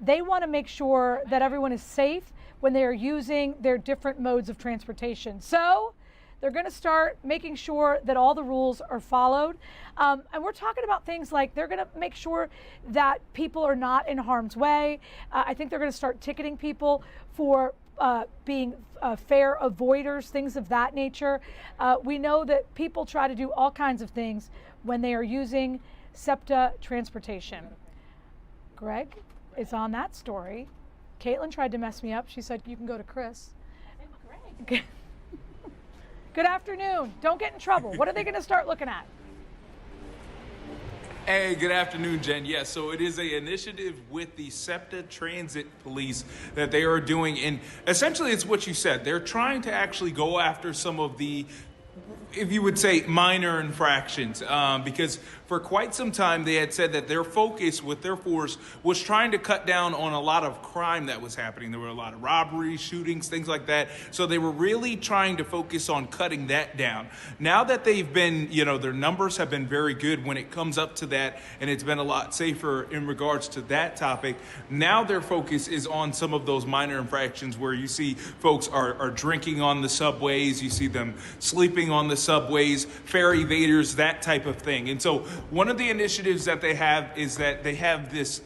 they want to make sure that everyone is safe when they are using their different modes of transportation. So they're going to start making sure that all the rules are followed. And we're talking about things like they're going to make sure that people are not in harm's way. I think they're going to start ticketing people for being fare avoiders, things of that nature. We know that people try to do all kinds of things when they are using SEPTA transportation. Greg is on that story. Caitlin tried to mess me up. She said, you can go to Chris. Greg. Good afternoon. Don't get in trouble. What are they going to start looking at? Hey, good afternoon, Jen. Yes, so it is an initiative with the SEPTA Transit Police that they are doing. And essentially, it's what you said. They're trying to actually go after some of the, if you would say, minor infractions, because for quite some time they had said that their focus with their force was trying to cut down on a lot of crime that was happening. There were a lot of robberies, shootings, things like that. So they were really trying to focus on cutting that down. Now that they've been, their numbers have been very good when it comes up to that, and it's been a lot safer in regards to that topic. Now their focus is on some of those minor infractions where you see folks are drinking on the subways, you see them sleeping on the subways, fare evaders, that type of thing. And so one of the initiatives that they have is that they have this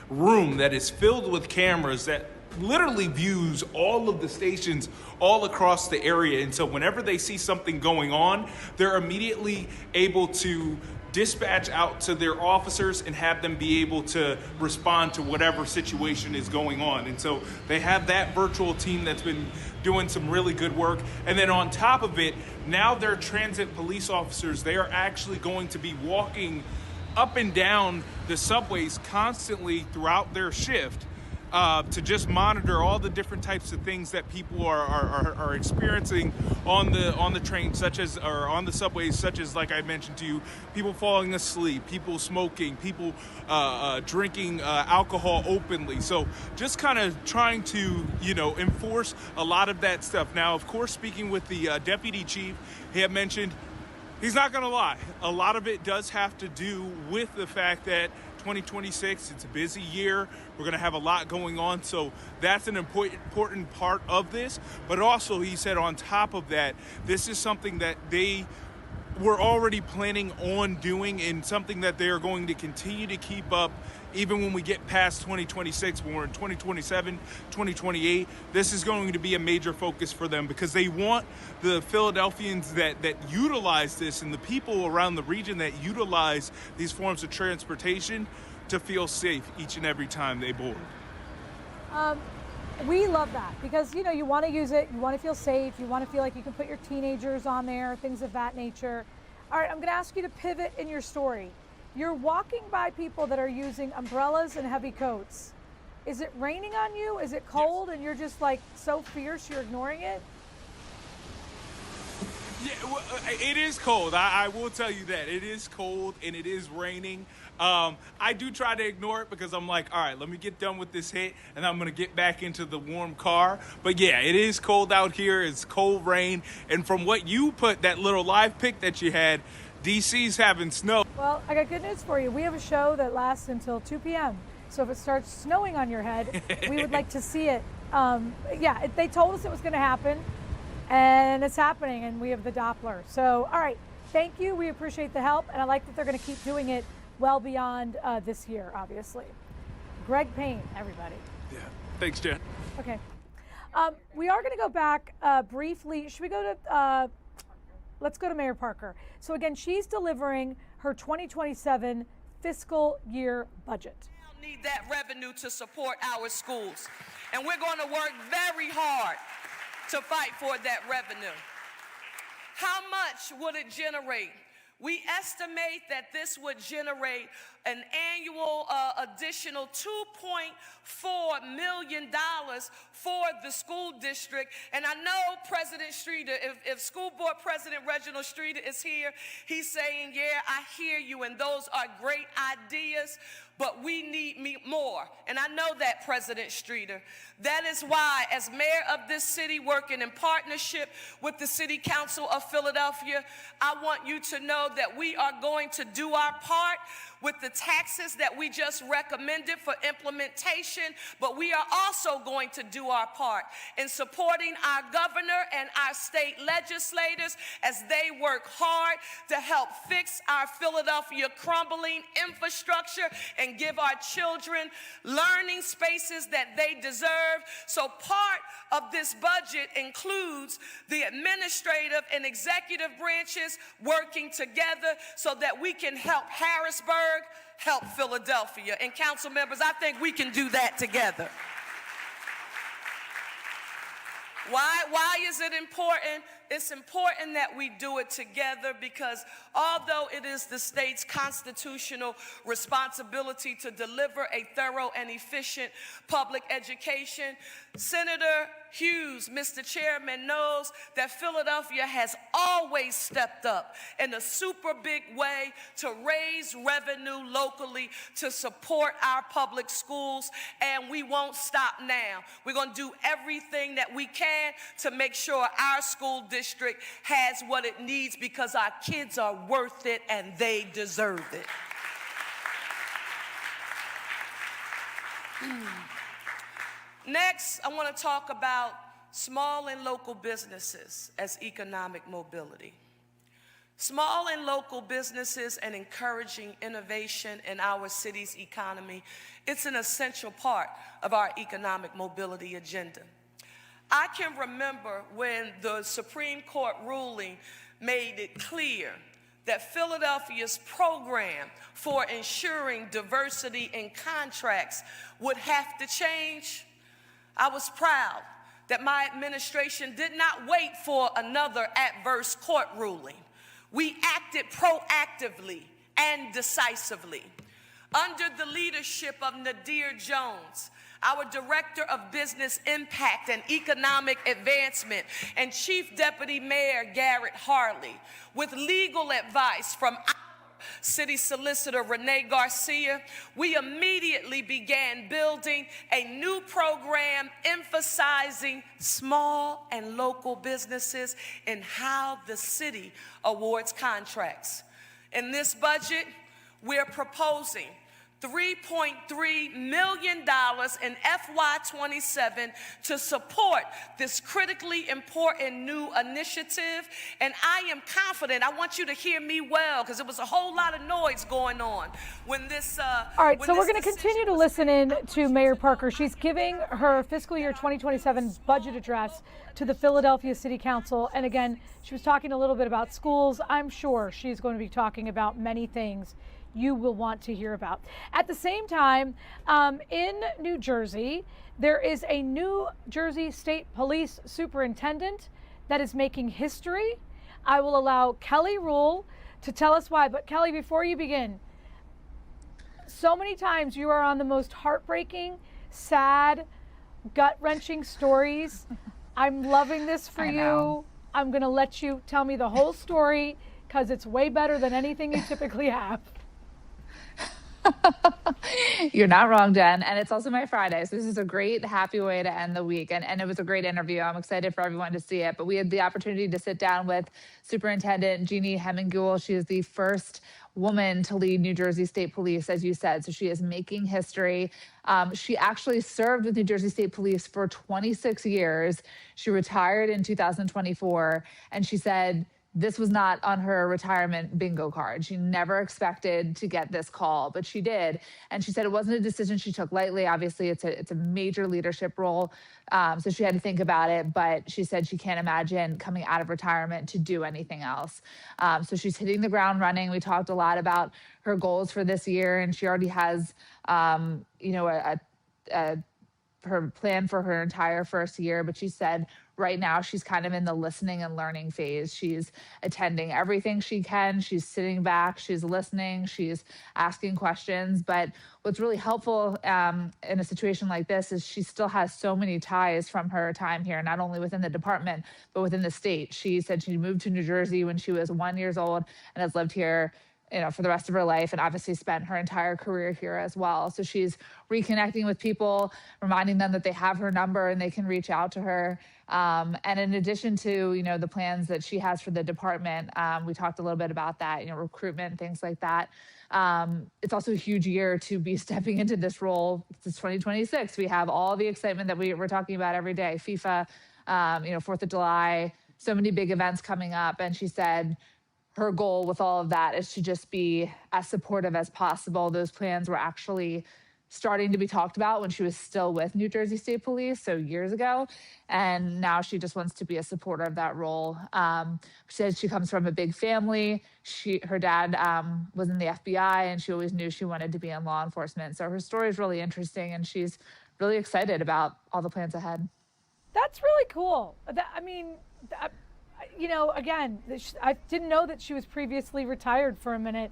room that is filled with cameras that literally views all of the stations all across the area. And so whenever they see something going on, they're immediately able to dispatch out to their officers and have them be able to respond to whatever situation is going on. And so they have that virtual team that's been doing some really good work. And then on top of it, now their transit police officers, they are actually going to be walking up and down the subways constantly throughout their shift to just monitor all the different types of things that people are experiencing on the train, or on the subways, such as, like I mentioned to you, people falling asleep, people smoking, people drinking alcohol openly. So just kind of trying to, enforce a lot of that stuff. Now, of course, speaking with the deputy chief, he had mentioned, he's not going to lie, a lot of it does have to do with the fact that 2026, it's a busy year. We're going to have a lot going on. So that's an important part of this. But also, he said on top of that, this is something that they were already planning on doing and something that they are going to continue to keep up even when we get past 2026, when we're in 2027, 2028. This is going to be a major focus for them because they want the Philadelphians that utilize this and the people around the region that utilize these forms of transportation to feel safe each and every time they board. We love that because, you want to use it, you want to feel safe, you want to feel like you can put your teenagers on there, things of that nature. All right, I'm going to ask you to pivot in your story. You're walking by people that are using umbrellas and heavy coats. Is it raining on you? Is it cold? Yes. And you're just so fierce you're ignoring it? Yeah, well, it is cold. I will tell you that. It is cold and it is raining. I do try to ignore it because I'm like, all right, let me get done with this hit and I'm going to get back into the warm car. But yeah, it is cold out here. It's cold rain. And from what you put, that little live pic that you had, DC's having snow. Well, I got good news for you. We have a show that lasts until 2 p.m. So if it starts snowing on your head, we would like to see it. They told us it was going to happen. And it's happening, and we have the Doppler. So, all right, thank you. We appreciate the help, and I like that they're going to keep doing it well beyond this year, obviously. Greg Payne, everybody. Yeah, thanks, Jen. Okay. We are going to go back briefly. Should we go to, let's go to Mayor Parker. So, again, she's delivering her 2027 fiscal year budget. We need that revenue to support our schools, and we're going to work very hard to fight for that revenue. How much would it generate We estimate that this would generate an annual additional $2.4 million for the school district. And I know President Streeter, if School Board President Reginald Streeter is here, he's saying, yeah, I hear you, and those are great ideas, but we need more. And I know that, President Streeter. That is why, as mayor of this city, working in partnership with the City Council of Philadelphia, I want you to know that we are going to do our part with the taxes that we just recommended for implementation, but we are also going to do our part in supporting our governor and our state legislators as they work hard to help fix our Philadelphia crumbling infrastructure and give our children learning spaces that they deserve. So part of this budget includes the administrative and executive branches working together so that we can help Harrisburg, help Philadelphia. And council members, I think we can do that together. Why is it important? It's important that we do it together because although it is the state's constitutional responsibility to deliver a thorough and efficient public education, Senator Hughes, Mr. Chairman, knows that Philadelphia has always stepped up in a super big way to raise revenue locally to support our public schools, and we won't stop now. We're going to do everything that we can to make sure our school district has what it needs because our kids are worth it and they deserve it. Next, I want to talk about small and local businesses as economic mobility. Small and local businesses and encouraging innovation in our city's economy, it's an essential part of our economic mobility agenda. I can remember when the Supreme Court ruling made it clear that Philadelphia's program for ensuring diversity in contracts would have to change. I was proud that my administration did not wait for another adverse court ruling. We acted proactively and decisively. Under the leadership of Nadir Jones, our Director of Business Impact and Economic Advancement, and Chief Deputy Mayor Garrett Harley, with legal advice from our City Solicitor Renee Garcia, we immediately began building a new program emphasizing small and local businesses and how the city awards contracts. In this budget, we're proposing $3.3 million in FY27 to support this critically important new initiative. And I am confident, I want you to hear me well, because there was a whole lot of noise going on when this All right, so we're going to continue to listen in to Mayor Parker. She's giving her fiscal year 2027 budget address to the Philadelphia City Council. And again, she was talking a little bit about schools. I'm sure she's going to be talking about many things you will want to hear about. At the same time, in New Jersey, there is a New Jersey State Police Superintendent that is making history. I will allow Kelly Rule to tell us why. But Kelly, before you begin, so many times you are on the most heartbreaking, sad, gut-wrenching stories. I'm loving this for you. I'm going to let you tell me the whole story because it's way better than anything you typically have. You're not wrong, Jen. And it's also my Friday. So this is a great, happy way to end the week. And it was a great interview. I'm excited for everyone to see it. But we had the opportunity to sit down with Superintendent Jeannie Hemingule. She is the first woman to lead New Jersey State Police, as you said. So she is making history. She actually served with New Jersey State Police for 26 years. She retired in 2024. And she said, this was not on her retirement bingo card. She never expected to get this call, but she did. And she said it wasn't a decision she took lightly. Obviously, it's a major leadership role, so she had to think about it. But she said she can't imagine coming out of retirement to do anything else. So she's hitting the ground running. We talked a lot about her goals for this year, and she already has, a her plan for her entire first year, but she said right now she's kind of in the listening and learning phase. She's attending everything she can. She's sitting back, she's listening, she's asking questions. But what's really helpful in a situation like this is she still has so many ties from her time here, not only within the department, but within the state. She said she moved to New Jersey when she was 1 year old and has lived here, you know, for the rest of her life, and obviously spent her entire career here as well. So she's reconnecting with people, reminding them that they have her number and they can reach out to her. And in addition to, you know, the plans that she has for the department, we talked a little bit about that, you know, recruitment, things like that. It's also a huge year to be stepping into this role. It's 2026. We have all the excitement that we're talking about every day. FIFA, you know, 4th of July, so many big events coming up. And she said, her goal with all of that is to just be as supportive as possible. Those plans were actually starting to be talked about when she was still with New Jersey State Police, so years ago. And now she just wants to be a supporter of that role. She says she comes from a big family. Her dad was in the FBI, and she always knew she wanted to be in law enforcement. So her story is really interesting, and she's really excited about all the plans ahead. That's really cool. You know, again, I didn't know that she was previously retired for a minute.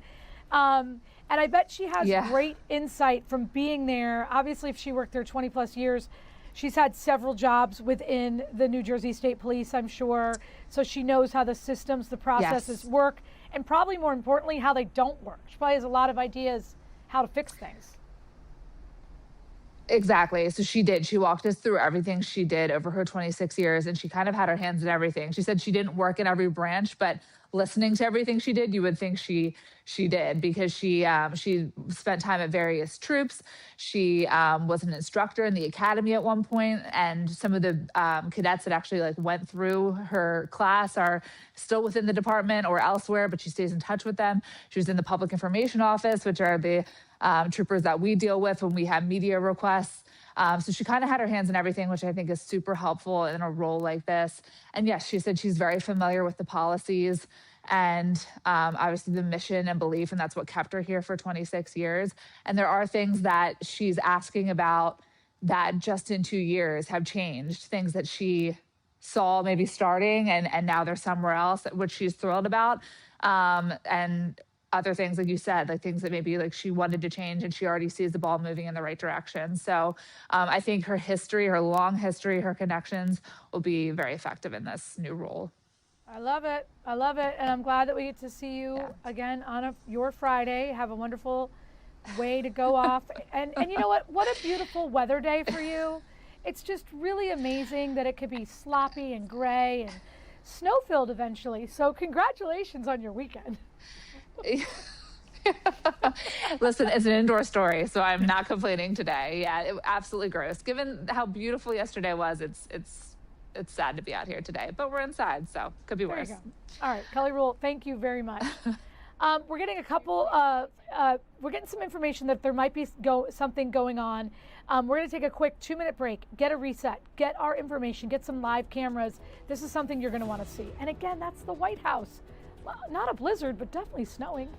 And I bet she has great insight from being there. Obviously, if she worked there 20 plus years, she's had several jobs within the New Jersey State Police, I'm sure. So she knows how the systems, the processes work, and probably more importantly, how they don't work. She probably has a lot of ideas how to fix things. Exactly. So she did. She walked us through everything she did over her 26 years, and she kind of had her hands in everything. She said she didn't work in every branch, but listening to everything she did, you would think she did, because she spent time at various troops. She was an instructor in the academy at one point, and some of the cadets that actually went through her class are still within the department or elsewhere, but she stays in touch with them. She was in the public information office, which are the troopers that we deal with when we have media requests. So she kind of had her hands in everything, which I think is super helpful in a role like this. And yes, she said she's very familiar with the policies and obviously the mission and belief, and that's what kept her here for 26 years. And there are things that she's asking about that just in 2 years have changed, things that she saw maybe starting and now they're somewhere else, which she's thrilled about. And other things, like you said, like things that maybe she wanted to change and she already sees the ball moving in the right direction. So I think her history, her long history, her connections will be very effective in this new role. I love it. I love it. And I'm glad that we get to see you again on your Friday. Have a wonderful way to go off. And you know what? What a beautiful weather day for you. It's just really amazing that it could be sloppy and gray and snow-filled eventually. So congratulations on your weekend. Listen, it's an indoor story, so I'm not complaining today. Yeah, absolutely gross. Given how beautiful yesterday was, it's sad to be out here today, but we're inside, so could be worse. There you go. All right, Kelly Rule, thank you very much. We're getting we're getting some information that there might be something going on. We're going to take a quick 2-minute break, get a reset, get our information, get some live cameras. This is something you're going to want to see. And again, that's the White House. Well, not a blizzard, but definitely snowing.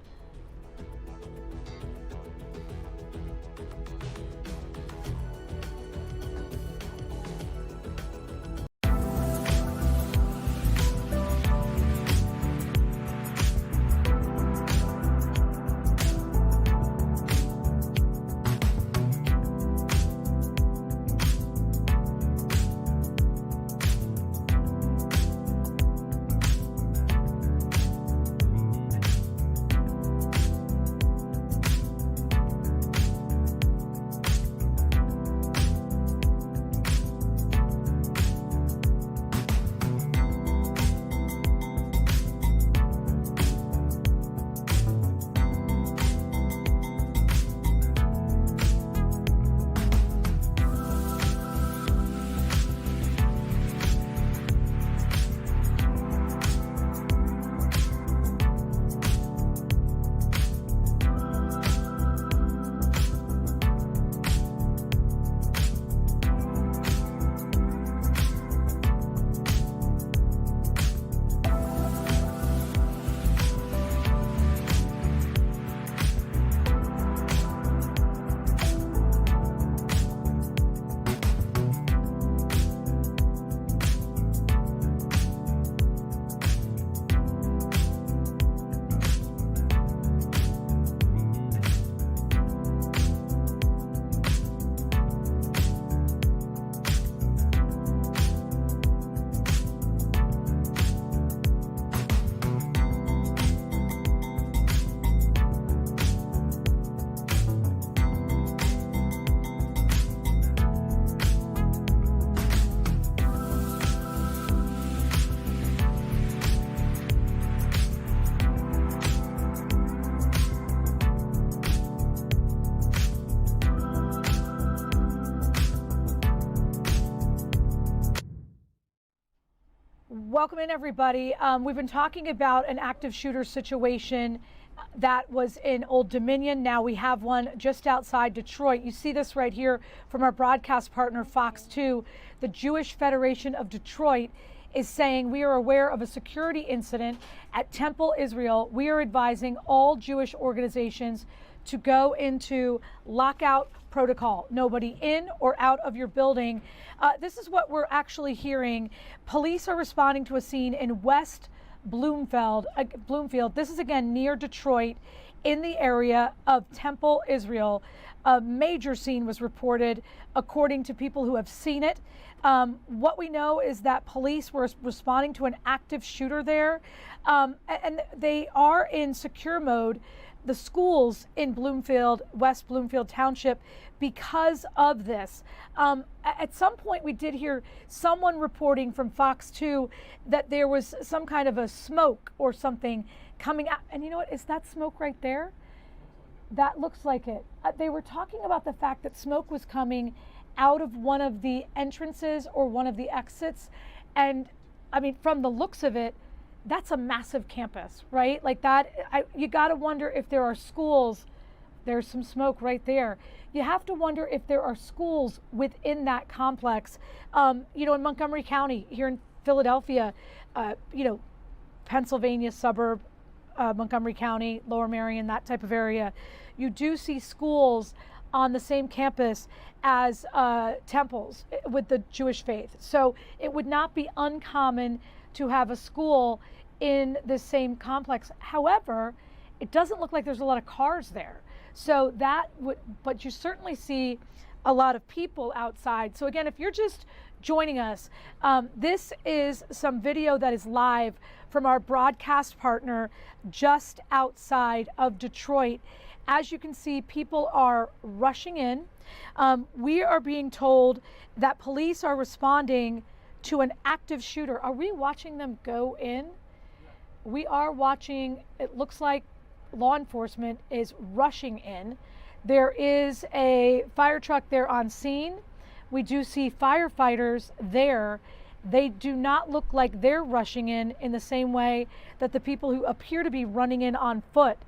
Welcome in, everybody. We've been talking about an active shooter situation that was in Old Dominion. Now we have one just outside Detroit. You see this right here from our broadcast partner, Fox 2. The Jewish Federation of Detroit is saying we are aware of a security incident at Temple Israel. We are advising all Jewish organizations to go into lockout protocol. Nobody in or out of your building. This is what we're actually hearing. Police are responding to a scene in West Bloomfield. This is again near Detroit, in the area of Temple Israel. A major scene was reported, according to people who have seen it. What we know is that police were responding to an active shooter there, and they are in secure mode. The schools in Bloomfield, West Bloomfield Township, because of this. At some point, we did hear someone reporting from Fox 2 that there was some kind of a smoke or something coming out. And you know what? Is that smoke right there? That looks like it. They were talking about the fact that smoke was coming out of one of the entrances or one of the exits. And I mean, from the looks of it, that's a massive campus, right? Like that, you got to wonder if there are schools. There's some smoke right there. You have to wonder if there are schools within that complex. You know, in Montgomery County, here in Philadelphia, you know, Pennsylvania suburb, Montgomery County, Lower Merion, that type of area, you do see schools on the same campus as temples with the Jewish faith. So it would not be uncommon to have a school in the same complex. However, it doesn't look like there's a lot of cars there. So that would, but you certainly see a lot of people outside. So again, if you're just joining us, this is some video that is live from our broadcast partner just outside of Detroit. As you can see, people are rushing in. We are being told that police are responding to an active shooter. Are we watching them go in? We are watching, it looks like law enforcement is rushing in. There is a fire truck there on scene. We do see firefighters there. They do not look like they're rushing in the same way that the people who appear to be running in on foot.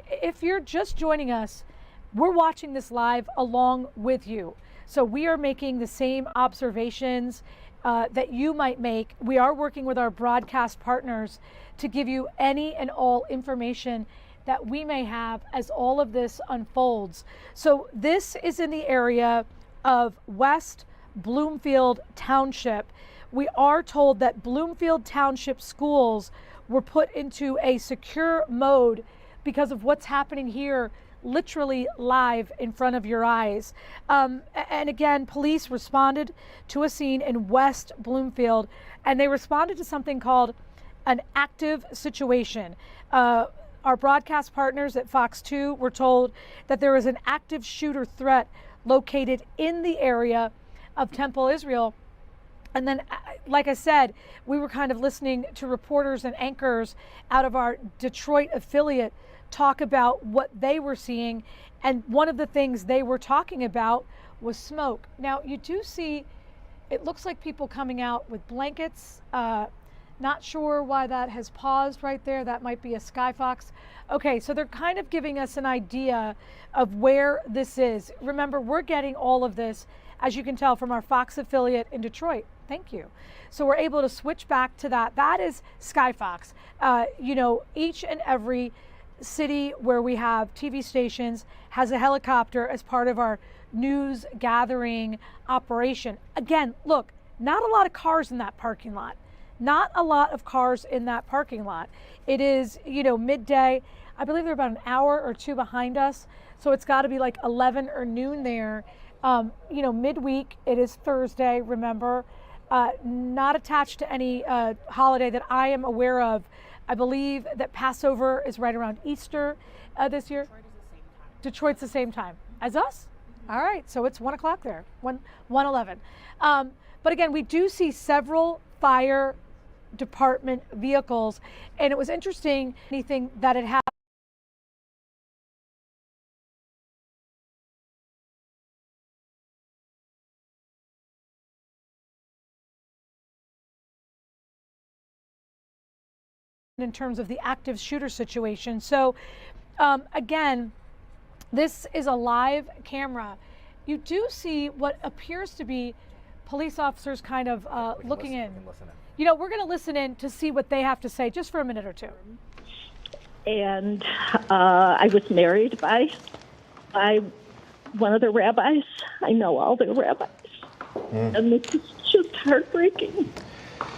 If you're just joining us, we're watching this live along with you. So we are making the same observations that you might make. We are working with our broadcast partners to give you any and all information that we may have as all of this unfolds. So this is in the area of West Bloomfield Township. We are told that Bloomfield Township schools were put into a secure mode because of what's happening here, literally live in front of your eyes. And again, police responded to a scene in West Bloomfield, and they responded to something called an active situation. Our broadcast partners at Fox 2 were told that there is an active shooter threat located in the area of Temple Israel. And then, like I said, we were kind of listening to reporters and anchors out of our Detroit affiliate talk about what they were seeing. And one of the things they were talking about was smoke. Now, you do see, it looks like people coming out with blankets. Not sure why that has paused right there. That might be a Skyfox. Okay, so they're kind of giving us an idea of where this is. Remember, we're getting all of this, as you can tell, from our Fox affiliate in Detroit. Thank you. So we're able to switch back to that. That is Skyfox. You know, each and every city where we have TV stations has a helicopter as part of our news gathering operation. Again, look, not a lot of cars in that parking lot. Not a lot of cars in that parking lot. It is, you know, midday. I believe they're about an hour or two behind us. So it's got to be like 11 or noon there. You know, midweek, it is Thursday, remember. Not attached to any holiday that I am aware of. I believe that Passover is right around Easter this year. Detroit's the same time as us? All right, so it's 1 o'clock there, 1:11. But again, we do see several fire department vehicles, and it was interesting anything that had happened. in terms of the active shooter situation. So again, this is a live camera. You do see what appears to be police officers kind of looking in. You know, we're going to listen in to see what they have to say just for a minute or two. And I was married by one of the rabbis. I know all the rabbis. And this is just heartbreaking.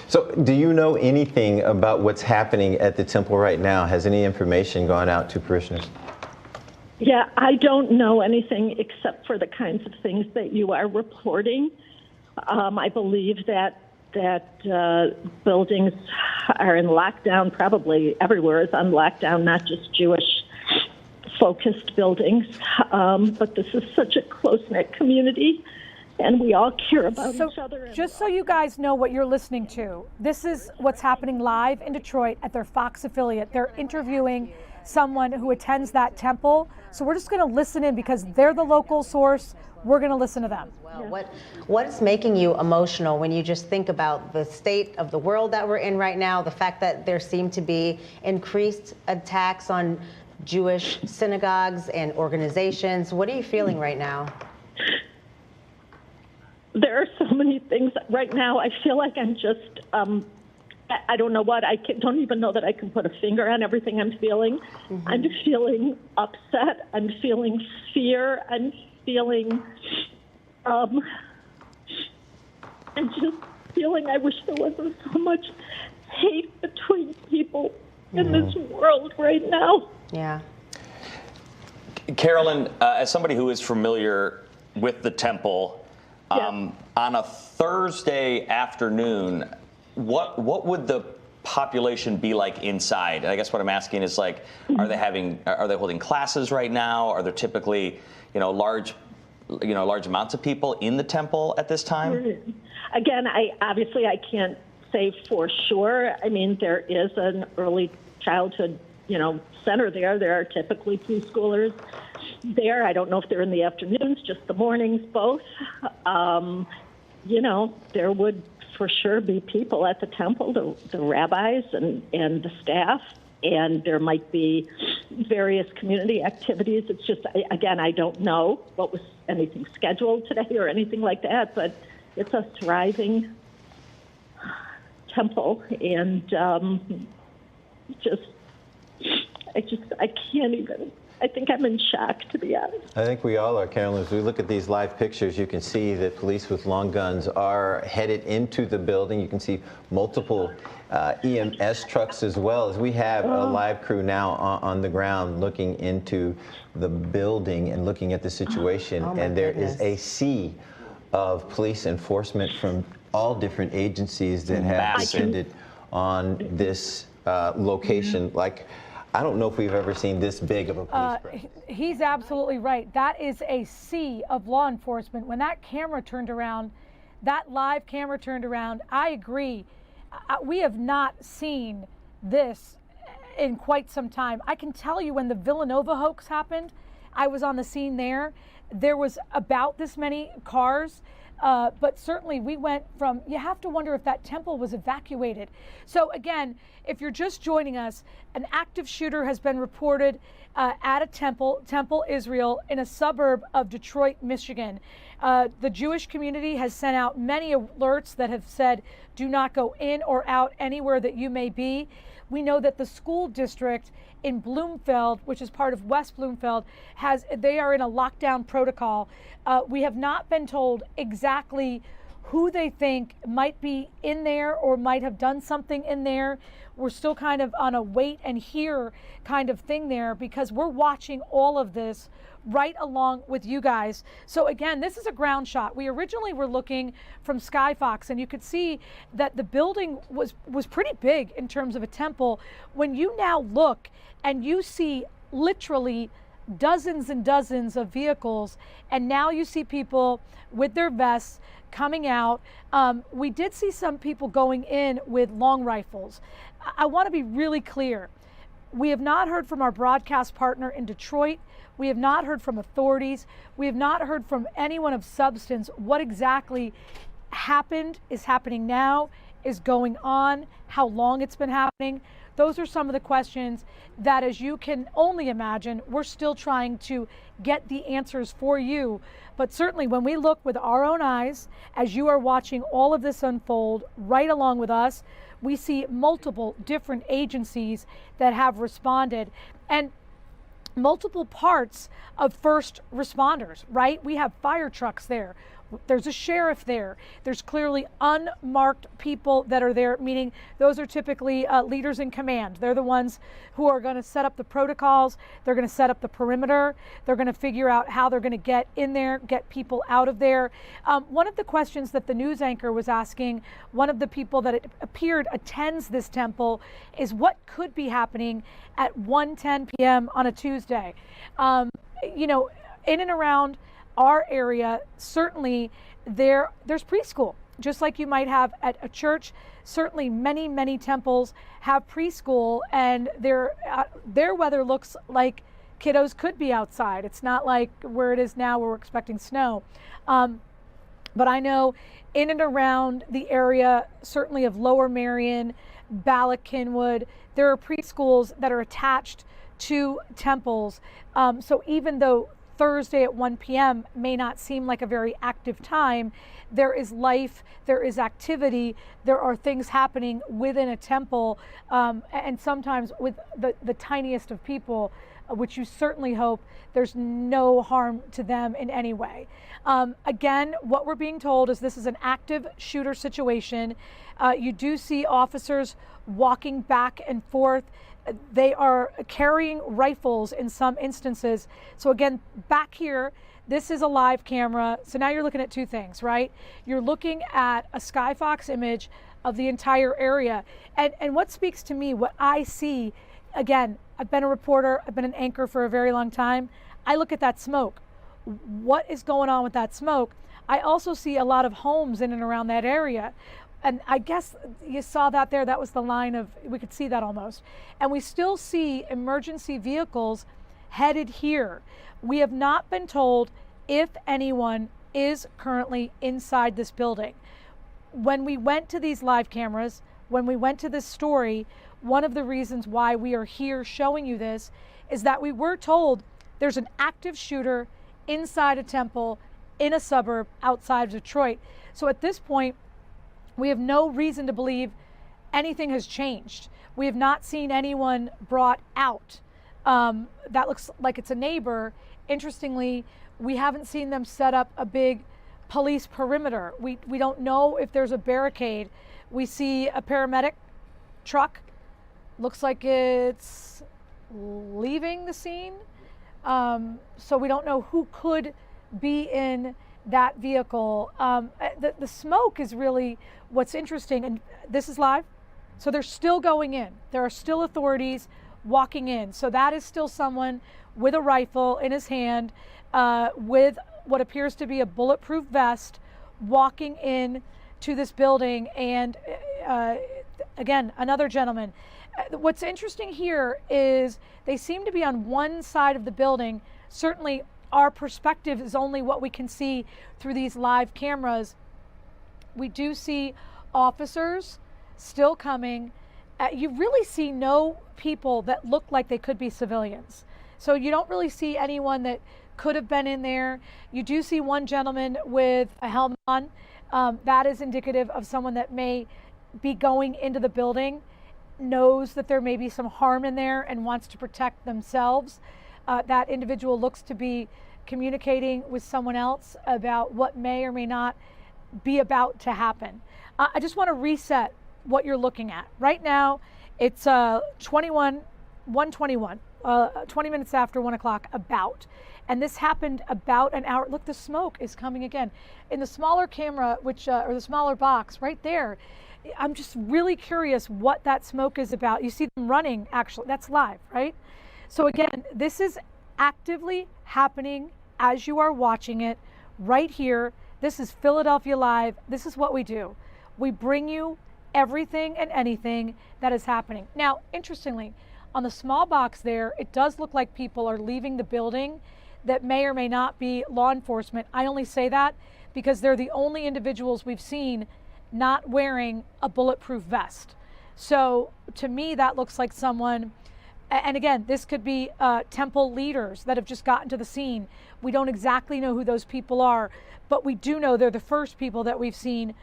So do you know anything about what's happening at the temple right now? Has any information gone out to parishioners? Yeah, I don't know anything except for the kinds of things that you are reporting. I believe that buildings are in lockdown. Probably everywhere is on lockdown, not just Jewish-focused buildings. But this is such a close-knit community, and we all care about each other. Just so you guys know what you're listening to, this is what's happening live in Detroit at their Fox affiliate. They're interviewing someone who attends that temple. So we're just going to listen in because they're the local source. We're going to listen to them. Well, what is making you emotional when you just think about the state of the world that we're in right now, the fact that there seem to be increased attacks on Jewish synagogues and organizations? What are you feeling right now? There are so many things right now. I feel like I'm just, I don't know what, don't even know that I can put a finger on everything I'm feeling. Mm-hmm. I'm feeling upset. I'm feeling fear. I'm feeling, I'm just feeling I wish there wasn't so much hate between people in this world right now. Yeah. Carolyn, as somebody who is familiar with the temple, on a Thursday afternoon, what would the population be like inside? And I guess what I'm asking is, like, are they holding classes right now? Are there typically, large amounts of people in the temple at this time? Again, I can't say for sure. I mean, there is an early childhood, center there. There are typically preschoolers there. I don't know if they're in the afternoons, just the mornings, both. There would for sure be people at the temple, the rabbis and the staff, and there might be various community activities. It's just, again, I don't know what was anything scheduled today or anything like that, but it's a thriving temple, and I can't even. I think I'm in shock, to be honest. I think we all are, Carolyn. As we look at these live pictures, you can see that police with long guns are headed into the building. You can see multiple EMS trucks as well. As we have a live crew now on the ground looking into the building and looking at the situation. And there is a sea of police enforcement from all different agencies that have descended on this location. Like, I don't know if we've ever seen this big of a police presence. He's absolutely right. That is a sea of law enforcement. When that camera turned around, that live camera turned around, I agree. We have not seen this in quite some time. I can tell you when the Villanova hoax happened, I was on the scene there. There was about this many cars. But certainly we went from, you have to wonder if that temple was evacuated. So again, if you're just joining us, an active shooter has been reported at a Temple Israel, in a suburb of Detroit, Michigan. The Jewish community has sent out many alerts that have said, do not go in or out anywhere that you may be. We know that the school district in Bloomfield, which is part of West Bloomfield, they are in a lockdown protocol. We have not been told exactly who they think might be in there or might have done something in there. We're still kind of on a wait and hear kind of thing there because we're watching all of this right along with you guys. So again, this is a ground shot. We originally were looking from Skyfox, and you could see that the building was pretty big in terms of a temple. When you now look and you see literally dozens and dozens of vehicles, and now you see people with their vests coming out. We did see some people going in with long rifles. I want to be really clear. We have not heard from our broadcast partner in Detroit. We have not heard from authorities. We have not heard from anyone of substance what exactly happened, is happening now, is going on, how long it's been happening. Those are some of the questions that, as you can only imagine, we're still trying to get the answers for you. But certainly when we look with our own eyes, as you are watching all of this unfold right along with us, we see multiple different agencies that have responded, and multiple parts of first responders, right? We have fire trucks there. There's a sheriff there. There's clearly unmarked people that are there, meaning those are typically leaders in command. They're the ones who are going to set up the protocols. They're going to set up the perimeter. They're going to figure out how they're going to get in there, get people out of there. One of the questions that the news anchor was asking, one of the people that it appeared attends this temple, is what could be happening at 1:10 p.m. on a Tuesday. You know, in and around our area, certainly there's preschool, just like you might have at a church. Certainly many temples have preschool, and their weather looks like kiddos could be outside. It's not like where it is now where we're expecting snow. But I know in and around the area, certainly of Lower Marion, Bala Cynwyd, there are preschools that are attached to temples. So even though Thursday at 1 p.m. may not seem like a very active time, there is life, there is activity, there are things happening within a temple, and sometimes with the tiniest of people, which you certainly hope there's no harm to them in any way. Again, what we're being told is this is an active shooter situation. You do see officers walking back and forth. They are carrying rifles in some instances. So again, back here, this is a live camera. So now you're looking at two things, right? You're looking at a Skyfox image of the entire area. And what speaks to me, what I see, again, I've been a reporter, I've been an anchor for a very long time. I look at that smoke. What is going on with that smoke? I also see a lot of homes in and around that area. And I guess you saw that there, that was the line of, we could see that almost. And we still see emergency vehicles headed here. We have not been told if anyone is currently inside this building. When we went to these live cameras, when we went to this story, one of the reasons why we are here showing you this is that we were told there's an active shooter inside a temple in a suburb outside of Detroit. So at this point, we have no reason to believe anything has changed. We have not seen anyone brought out. That looks like it's a neighbor. Interestingly, we haven't seen them set up a big police perimeter. We don't know if there's a barricade. We see a paramedic truck. Looks like it's leaving the scene. So we don't know who could be in that vehicle. The smoke is really what's interesting, and this is live. So they're still going in. There are still authorities walking in. So that is still someone with a rifle in his hand, with what appears to be a bulletproof vest, walking in to this building. And again, another gentleman. What's interesting here is they seem to be on one side of the building. Certainly our perspective is only what we can see through these live cameras. We do see officers still coming. You really see no people that look like they could be civilians. So you don't really see anyone that could have been in there. You do see one gentleman with a helmet on. That is indicative of someone that may be going into the building, knows that there may be some harm in there and wants to protect themselves. That individual looks to be communicating with someone else about what may or may not be about to happen. I just want to reset what you're looking at. Right now, it's 1:21, 20 minutes after 1 o'clock about. And this happened about an hour. Look, the smoke is coming again. In the smaller camera, which or the smaller box right there, I'm just really curious what that smoke is about. You see them running, actually. That's live, right? So again, this is actively happening as you are watching it right here. This is Philadelphia Live. This is what we do. We bring you everything and anything that is happening. Now, interestingly, on the small box there, it does look like people are leaving the building that may or may not be law enforcement. I only say that because they're the only individuals we've seen not wearing a bulletproof vest. So to me, that looks like someone, and again, this could be temple leaders that have just gotten to the scene. We don't exactly know who those people are, but we do know they're the first people that we've seen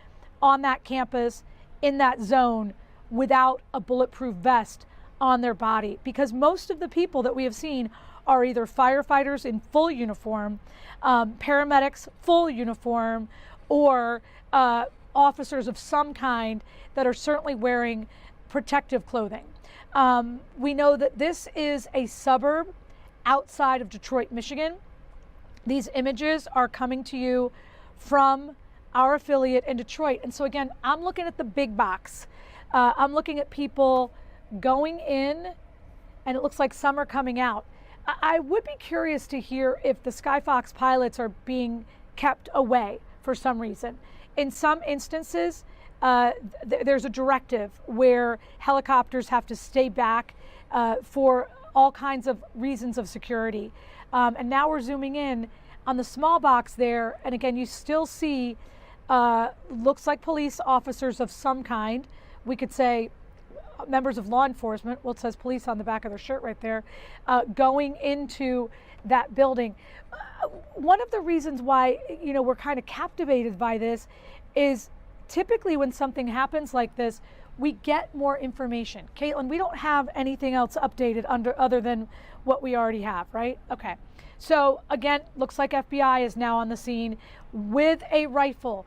on that campus, in that zone, without a bulletproof vest on their body. Because most of the people that we have seen are either firefighters in full uniform, paramedics full uniform, or officers of some kind that are certainly wearing protective clothing. We know that this is a suburb outside of Detroit, Michigan. These images are coming to you from our affiliate in Detroit. And so again, I'm looking at the big box. I'm looking at people going in, and it looks like some are coming out. I would be curious to hear if the Skyfox pilots are being kept away for some reason. In some instances, there's a directive where helicopters have to stay back for all kinds of reasons of security. And now we're zooming in on the small box there. And again, you still see, looks like police officers of some kind. We could say members of law enforcement, well, it says police on the back of their shirt right there, going into that building. One of the reasons why, we're kind of captivated by this is typically when something happens like this, we get more information. Caitlin, we don't have anything else updated other than what we already have, right? Okay. So again, looks like FBI is now on the scene with a rifle.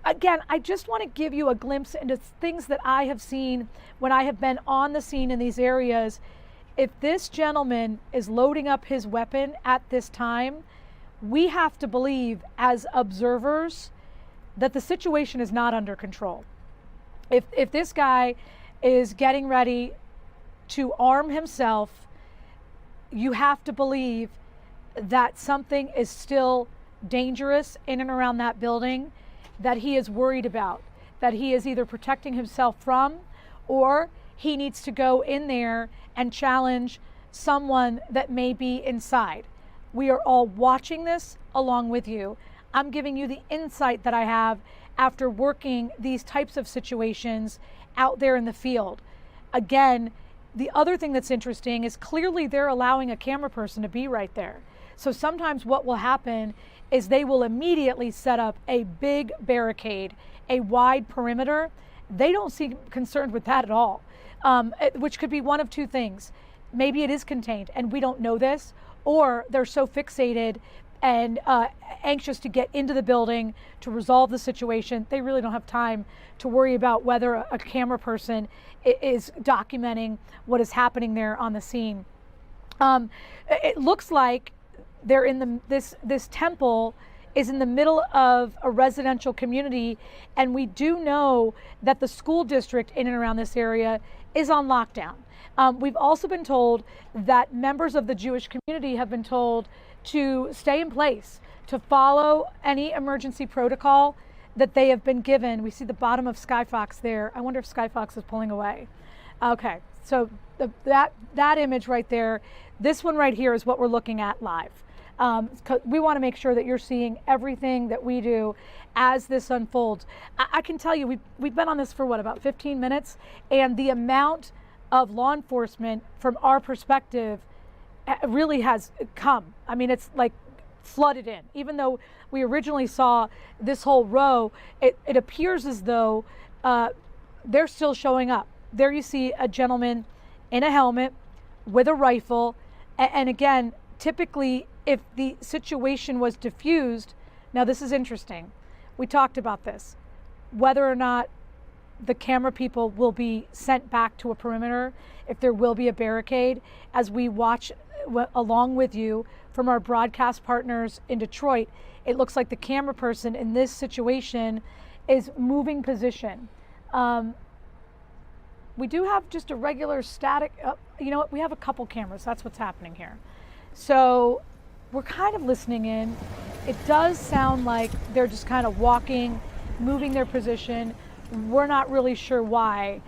Again, I just want to give you a glimpse into things that I have seen when I have been on the scene in these areas. If this gentleman is loading up his weapon at this time, we have to believe as observers that the situation is not under control. If this guy is getting ready to arm himself, you have to believe that something is still dangerous in and around that building, that he is worried about, that he is either protecting himself from, or he needs to go in there and challenge someone that may be inside. We are all watching this along with you. I'm giving you the insight that I have after working these types of situations out there in the field. Again, the other thing that's interesting is clearly they're allowing a camera person to be right there. So sometimes what will happen is they will immediately set up a big barricade, a wide perimeter. They don't seem concerned with that at all, which could be one of two things. Maybe it is contained and we don't know this, or they're so fixated and anxious to get into the building to resolve the situation, they really don't have time to worry about whether a camera person is documenting what is happening there on the scene. It looks like they're in this temple is in the middle of a residential community, and we do know that the school district in and around this area is on lockdown. We've also been told that members of the Jewish community have been told to stay in place, to follow any emergency protocol that they have been given. We see the bottom of Skyfox there. I wonder if Skyfox is pulling away. Okay, so that image right there, this one right here is what we're looking at live. We want to make sure that you're seeing everything that we do as this unfolds. I can tell you, we've been on this for about 15 minutes, and the amount of law enforcement from our perspective really has come. I mean, it's like flooded in. Even though we originally saw this whole row, it appears as though they're still showing up. There you see a gentleman in a helmet with a rifle. And again, typically, if the situation was diffused, now this is interesting. We talked about this, whether or not the camera people will be sent back to a perimeter, if there will be a barricade, as we watch along with you from our broadcast partners in Detroit. It looks like the camera person in this situation is moving position. We do have just a regular static, you know what, we have a couple cameras, that's what's happening here. So we're kind of listening in. It does sound like they're just kind of walking, moving their position. We're not really sure why.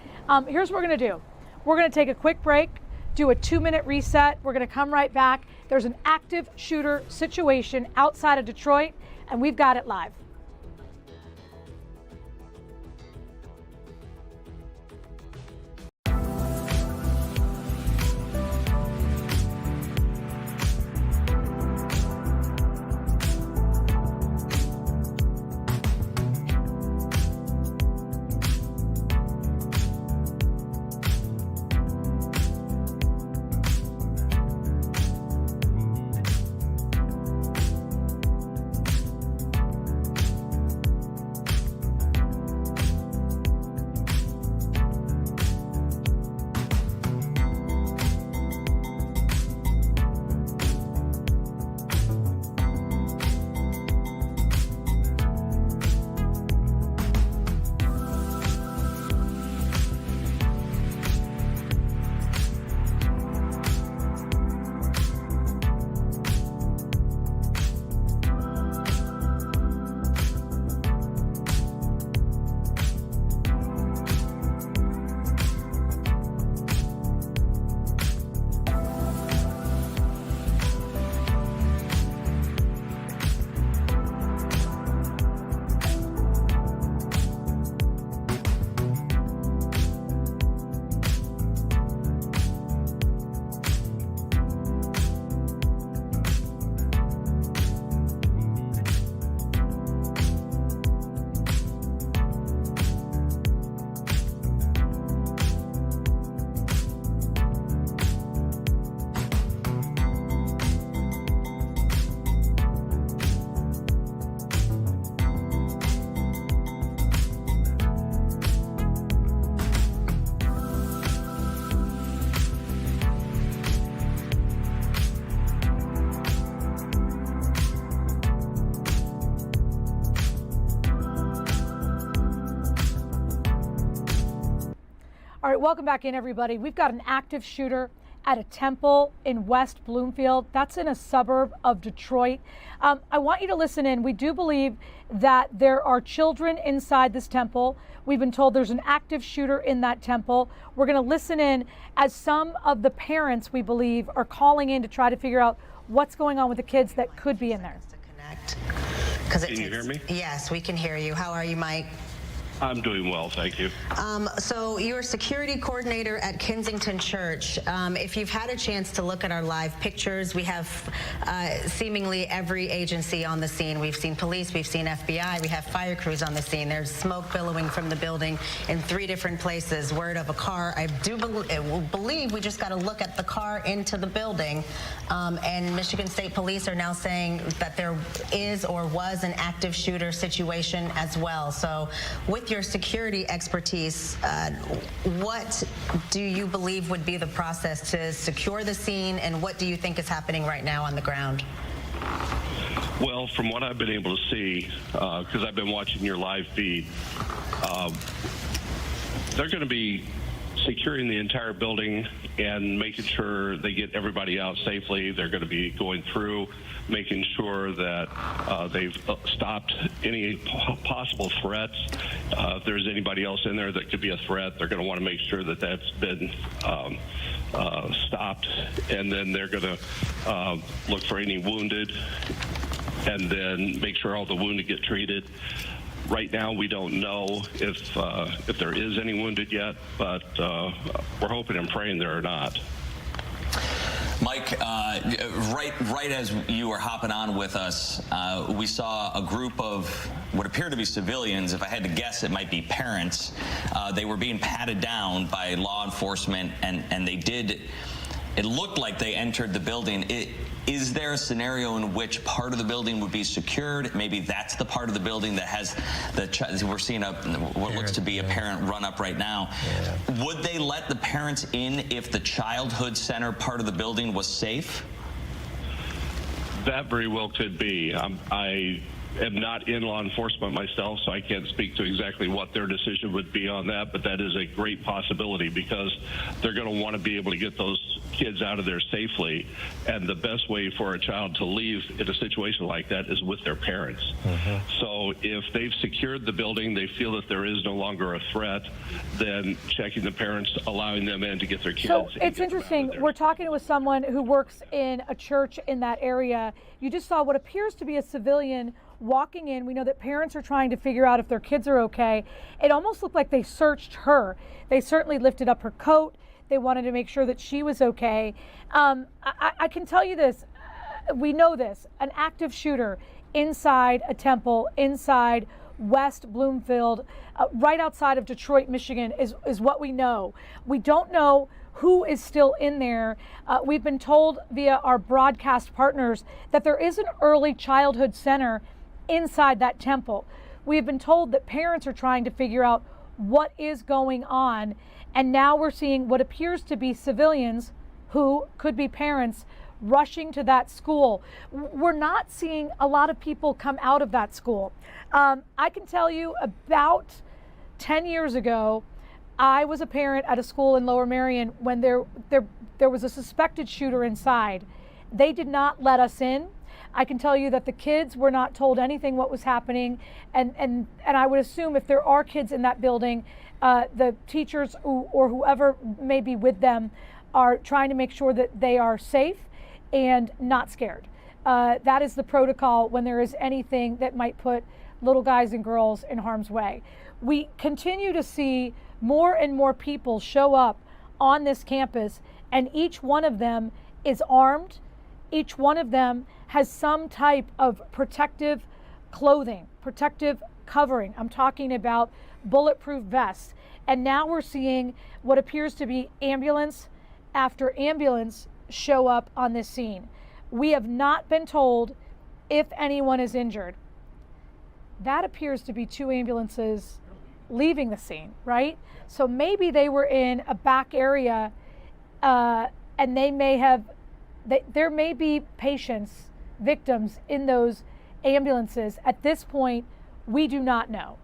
Here's what we're gonna do. We're gonna take a quick break, do a 2-minute reset. We're gonna come right back. There's an active shooter situation outside of Detroit, and we've got it live. All right, welcome back in, everybody. We've got an active shooter at a temple in West Bloomfield. That's in a suburb of Detroit. I want you to listen in. We do believe that there are children inside this temple. We've been told there's an active shooter in that temple. We're going to listen in as some of the parents, we believe, are calling in to try to figure out what's going on with the kids that could be in there. Can you hear me? Yes, we can hear you. How are you, Mike? I'm doing well, thank you. So you're security coordinator at Kensington Church. If you've had a chance to look at our live pictures, we have seemingly every agency on the scene. We've seen police, we've seen FBI, we have fire crews on the scene. There's smoke billowing from the building in 3 different places. Word of a car. I do believe we just got to look at the car into the building. And Michigan State Police are now saying that there is or was an active shooter situation as well. So with your security expertise, what do you believe would be the process to secure the scene, and what do you think is happening right now on the ground? Well, from what I've been able to see, because I've been watching your live feed, they're going to be securing the entire building and making sure they get everybody out safely. They're going to be going through, making sure that they've stopped any possible threats. If there's anybody else in there that could be a threat, they're going to want to make sure that that's been stopped. And then they're going to look for any wounded and then make sure all the wounded get treated. Right now, we don't know if there is any wounded yet, but we're hoping and praying there are not. Mike, right as you were hopping on with us, we saw a group of what appear to be civilians. If I had to guess, it might be parents. They were being patted down by law enforcement, and they did. It looked like they entered the building. Is there a scenario in which part of the building would be secured? Maybe that's the part of the building that has we're seeing what looks to be a parent run up right now. Yeah. Would they let the parents in if the childhood center part of the building was safe? That very well could be. I am not in law enforcement myself, so I can't speak to exactly what their decision would be on that, but that is a great possibility because they're going to want to be able to get those kids out of there safely, and the best way for a child to leave in a situation like that is with their parents. So if they've secured the building, they feel that there is no longer a threat, then checking the parents, allowing them in to get their kids. So it's interesting, we're talking with someone who works in a church in that area. You just saw what appears to be a civilian walking in. We know that parents are trying to figure out if their kids are okay. It almost looked like they searched her. They certainly lifted up her coat. They wanted to make sure that she was okay. I can tell you this, we know this, an active shooter inside a temple, inside West Bloomfield, right outside of Detroit, Michigan, is what we know. We don't know who is still in there. We've been told via our broadcast partners that there is an early childhood center inside that temple. We've been told that parents are trying to figure out what is going on, and now we're seeing what appears to be civilians who could be parents rushing to that school. We're not seeing a lot of people come out of that school. I can tell you about 10 years ago, I was a parent at a school in Lower Merion when there was a suspected shooter inside. They did not let us in. I can tell you that the kids were not told anything what was happening, and I would assume if there are kids in that building, the teachers or whoever may be with them are trying to make sure that they are safe and not scared. That is the protocol when there is anything that might put little guys and girls in harm's way. We continue to see more and more people show up on this campus, and each one of them is armed. Each one of them has some type of protective clothing, protective covering. I'm talking about bulletproof vests. And now we're seeing what appears to be ambulance after ambulance show up on this scene. We have not been told if anyone is injured. That appears to be 2 ambulances leaving the scene, right? So maybe they were in a back area and they may have, there may be patients, victims in those ambulances. At this point, we do not know.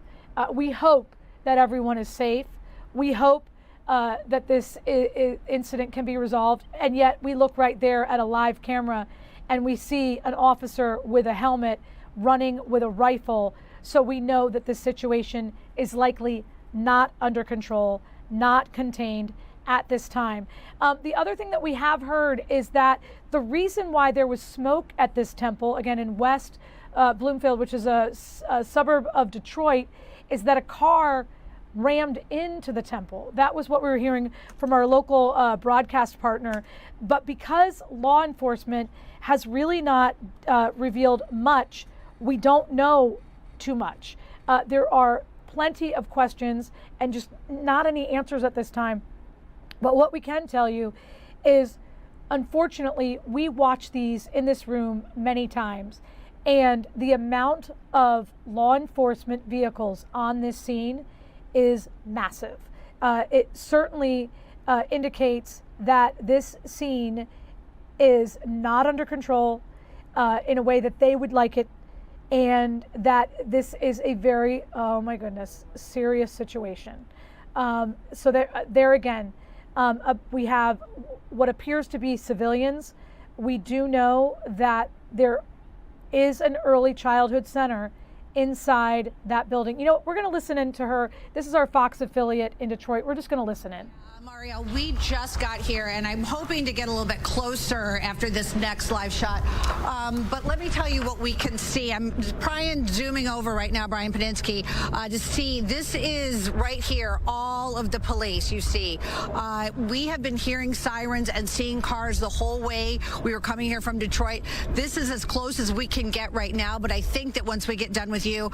We hope that everyone is safe. We hope that this incident can be resolved, and yet we look right there at a live camera and we see an officer with a helmet running with a rifle. So we know that this situation is likely not under control, not contained at this time. The other thing that we have heard is that the reason why there was smoke at this temple, again in West Bloomfield, which is a suburb of Detroit, is that a car rammed into the temple. That was what we were hearing from our local broadcast partner. But because law enforcement has really not revealed much, we don't know too much. There are plenty of questions and just not any answers at this time. But what we can tell you is, unfortunately, we watch these in this room many times, and the amount of law enforcement vehicles on this scene is massive. It certainly indicates that this scene is not under control in a way that they would like it, and that this is a very, oh my goodness, serious situation. So there again, we have what appears to be civilians. We do know that there is an early childhood center inside that building. You know, we're going to listen in to her. This is our Fox affiliate in Detroit. We're just going to listen in. Mario, we just got here, and I'm hoping to get a little bit closer after this next live shot. But let me tell you what we can see. I'm zooming over right now, Brian Padinsky, to see this is right here, all of the police you see. We have been hearing sirens and seeing cars the whole way we were coming here from Detroit. This is as close as we can get right now, but I think that once we get done with you,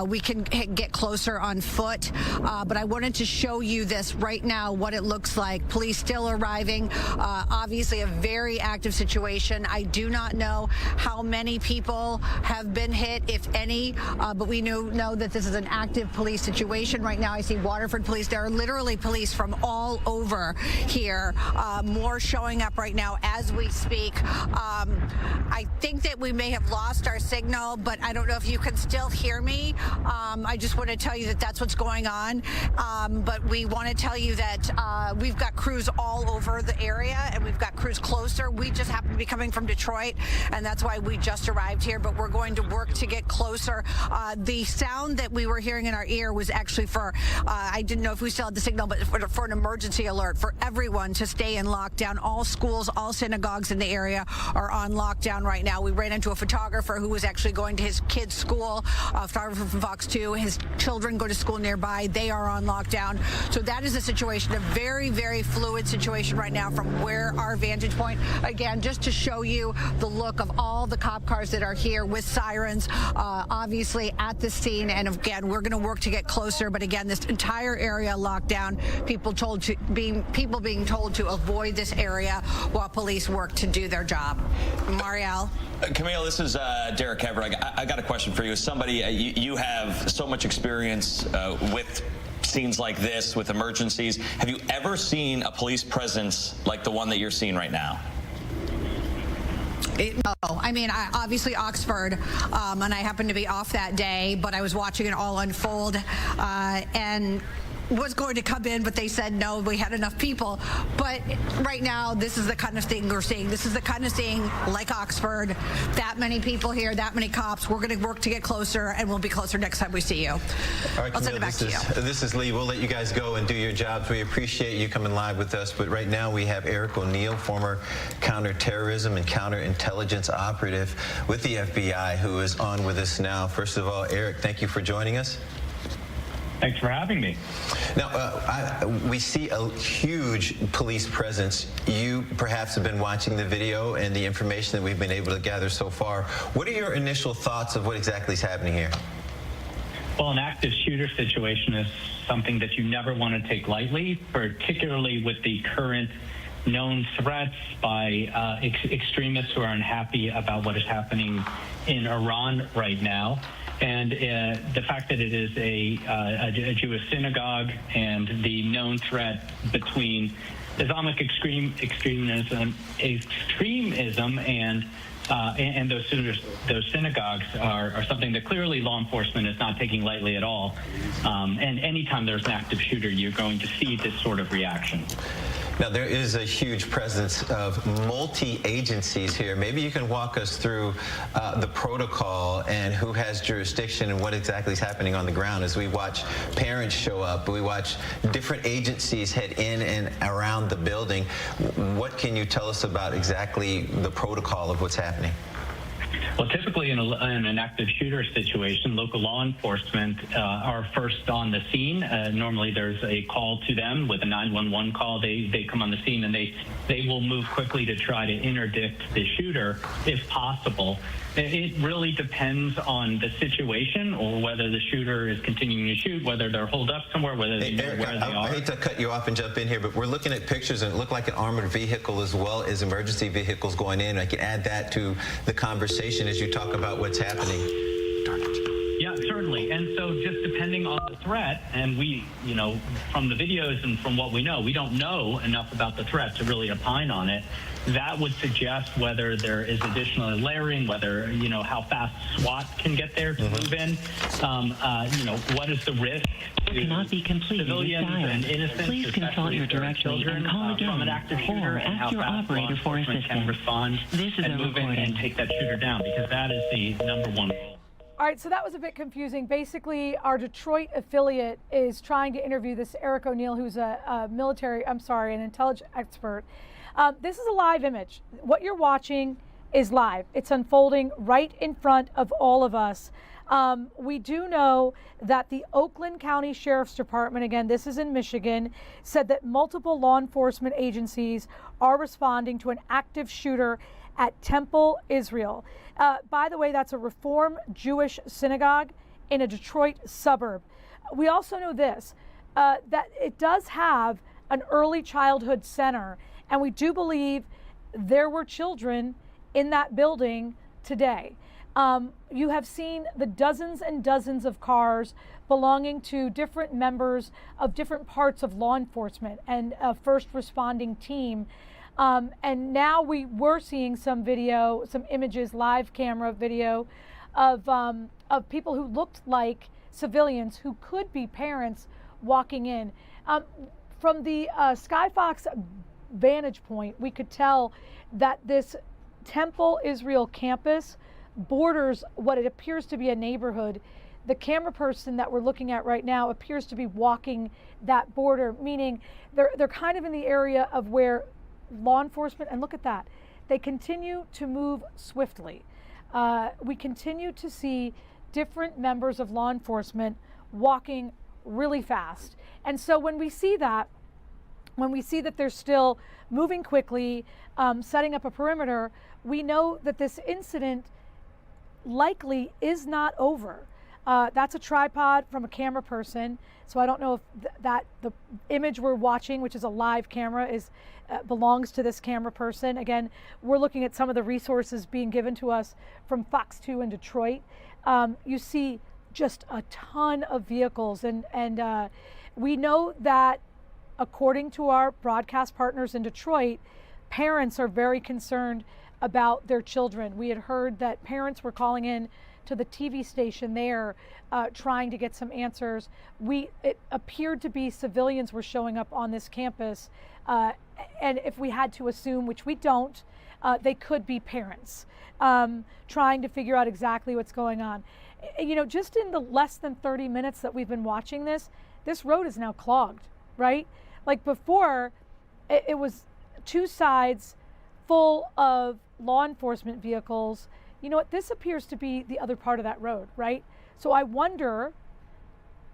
we can get closer on foot. But I wanted to show you this right now, what it looks like. Police still arriving. Obviously a very active situation. I do not know how many people have been hit, if any, but we know that this is an active police situation right now. I see Waterford police. There are literally police from all over here. More showing up right now as we speak. I think that we may have lost our signal, but I don't know if you can still hear me. I just want to tell you that that's what's going on. But we want to tell you that we've got crews all over the area, and we've got crews closer. We just happen to be coming from Detroit, and that's why we just arrived here, but we're going to work to get closer. The sound that we were hearing in our ear was actually for, I didn't know if we still had the signal, but for an emergency alert for everyone to stay in lockdown. All schools, all synagogues in the area are on lockdown right now. We ran into a photographer who was actually going to his kid's school, a photographer from Fox 2. His children go to school nearby. They are on lockdown. So that is a situation, a very, very fluid situation right now from where our vantage point. Again, just to show you the look of all the cop cars that are here with sirens, obviously at the scene. And again, we're going to work to get closer. But again, this entire area locked down. People being told to avoid this area while police work to do their job. Marielle. Camille, this is Derek Hever. I got a question for you. As somebody, you have so much experience with scenes like this, with emergencies. Have you ever seen a police presence like the one that you're seeing right now? No, I mean, obviously Oxford, and I happened to be off that day, but I was watching it all unfold, and was going to come in, but they said no, we had enough people. But right now, this is the kind of thing we're seeing. This is the kind of thing like Oxford, that many people here, that many cops. We're going to work to get closer, and we'll be closer next time we see you. All right, I'll send it back to you. This is Lee. We'll let you guys go and do your jobs. We appreciate you coming live with us. But right now, we have Eric O'Neill, former counterterrorism and counterintelligence operative with the FBI, who is on with us now. First of all, Eric, thank you for joining us. Thanks for having me. Now, we see a huge police presence. You perhaps have been watching the video and the information that we've been able to gather so far. What are your initial thoughts of what exactly is happening here? Well, an active shooter situation is something that you never want to take lightly, particularly with the current known threats by extremists who are unhappy about what is happening in Iran right now. And the fact that it is a Jewish synagogue and the known threat between Islamic extremism and and those synagogues are something that clearly law enforcement is not taking lightly at all. And anytime there's an active shooter, you're going to see this sort of reaction. Now, there is a huge presence of multi-agencies here. Maybe you can walk us through the protocol and who has jurisdiction and what exactly is happening on the ground as we watch parents show up, we watch different agencies head in and around the building. What can you tell us about exactly the protocol of what's happening? Well, typically in an active shooter situation, local law enforcement are first on the scene. Normally there's a call to them with a 911 call. They come on the scene and they will move quickly to try to interdict the shooter if possible. It really depends on the situation or whether the shooter is continuing to shoot, whether they're holed up somewhere, whether they know where they are. I hate to cut you off and jump in here, but we're looking at pictures and it looked like an armored vehicle as well as emergency vehicles going in. I can add that to the conversation as you talk about what's happening. Darn it. Yeah, certainly. And so just depending on the threat, and we, from the videos and from what we know, we don't know enough about the threat to really opine on it. That would suggest whether there is additional layering, whether, how fast SWAT can get there to move in, what is the risk to cannot be completed civilians and innocents, please consult your directory and call again, from an active shooter, or and how ask your fast operator law for enforcement can assistance. respond This is and a move in recording. and take that shooter down, because that is the number one goal. All right, so that was a bit confusing. Basically, our Detroit affiliate is trying to interview this Eric O'Neill, who's an intelligence expert. This is a live image. What you're watching is live. It's unfolding right in front of all of us. We do know that the Oakland County Sheriff's Department, again, this is in Michigan, said that multiple law enforcement agencies are responding to an active shooter at Temple, Israel. By the way, that's a Reform Jewish synagogue in a Detroit suburb. We also know this, that it does have an early childhood center, and we do believe there were children in that building today. You have seen the dozens and dozens of cars belonging to different members of different parts of law enforcement and a first responding team. And now we're seeing some video, some images, live camera video of people who looked like civilians who could be parents walking in. From the Skyfox vantage point, we could tell that this Temple Israel campus borders what it appears to be a neighborhood. The camera person that we're looking at right now appears to be walking that border, meaning they're kind of in the area of where law enforcement, and look at that, they continue to move swiftly. We continue to see different members of law enforcement walking really fast. And so when we see that they're still moving quickly, setting up a perimeter, we know that this incident likely is not over. That's a tripod from a camera person, so I don't know if the image we're watching, which is a live camera, belongs to this camera person. Again, we're looking at some of the resources being given to us from Fox 2 in Detroit. You see just a ton of vehicles, and we know that according to our broadcast partners in Detroit, parents are very concerned about their children. We had heard that parents were calling in to the TV station there, trying to get some answers. It appeared to be civilians were showing up on this campus, and if we had to assume, which we don't, they could be parents trying to figure out exactly what's going on. Just in the less than 30 minutes that we've been watching this road is now clogged, right? Like before, it was two sides full of law enforcement vehicles. You know what? This appears to be the other part of that road, right? So I wonder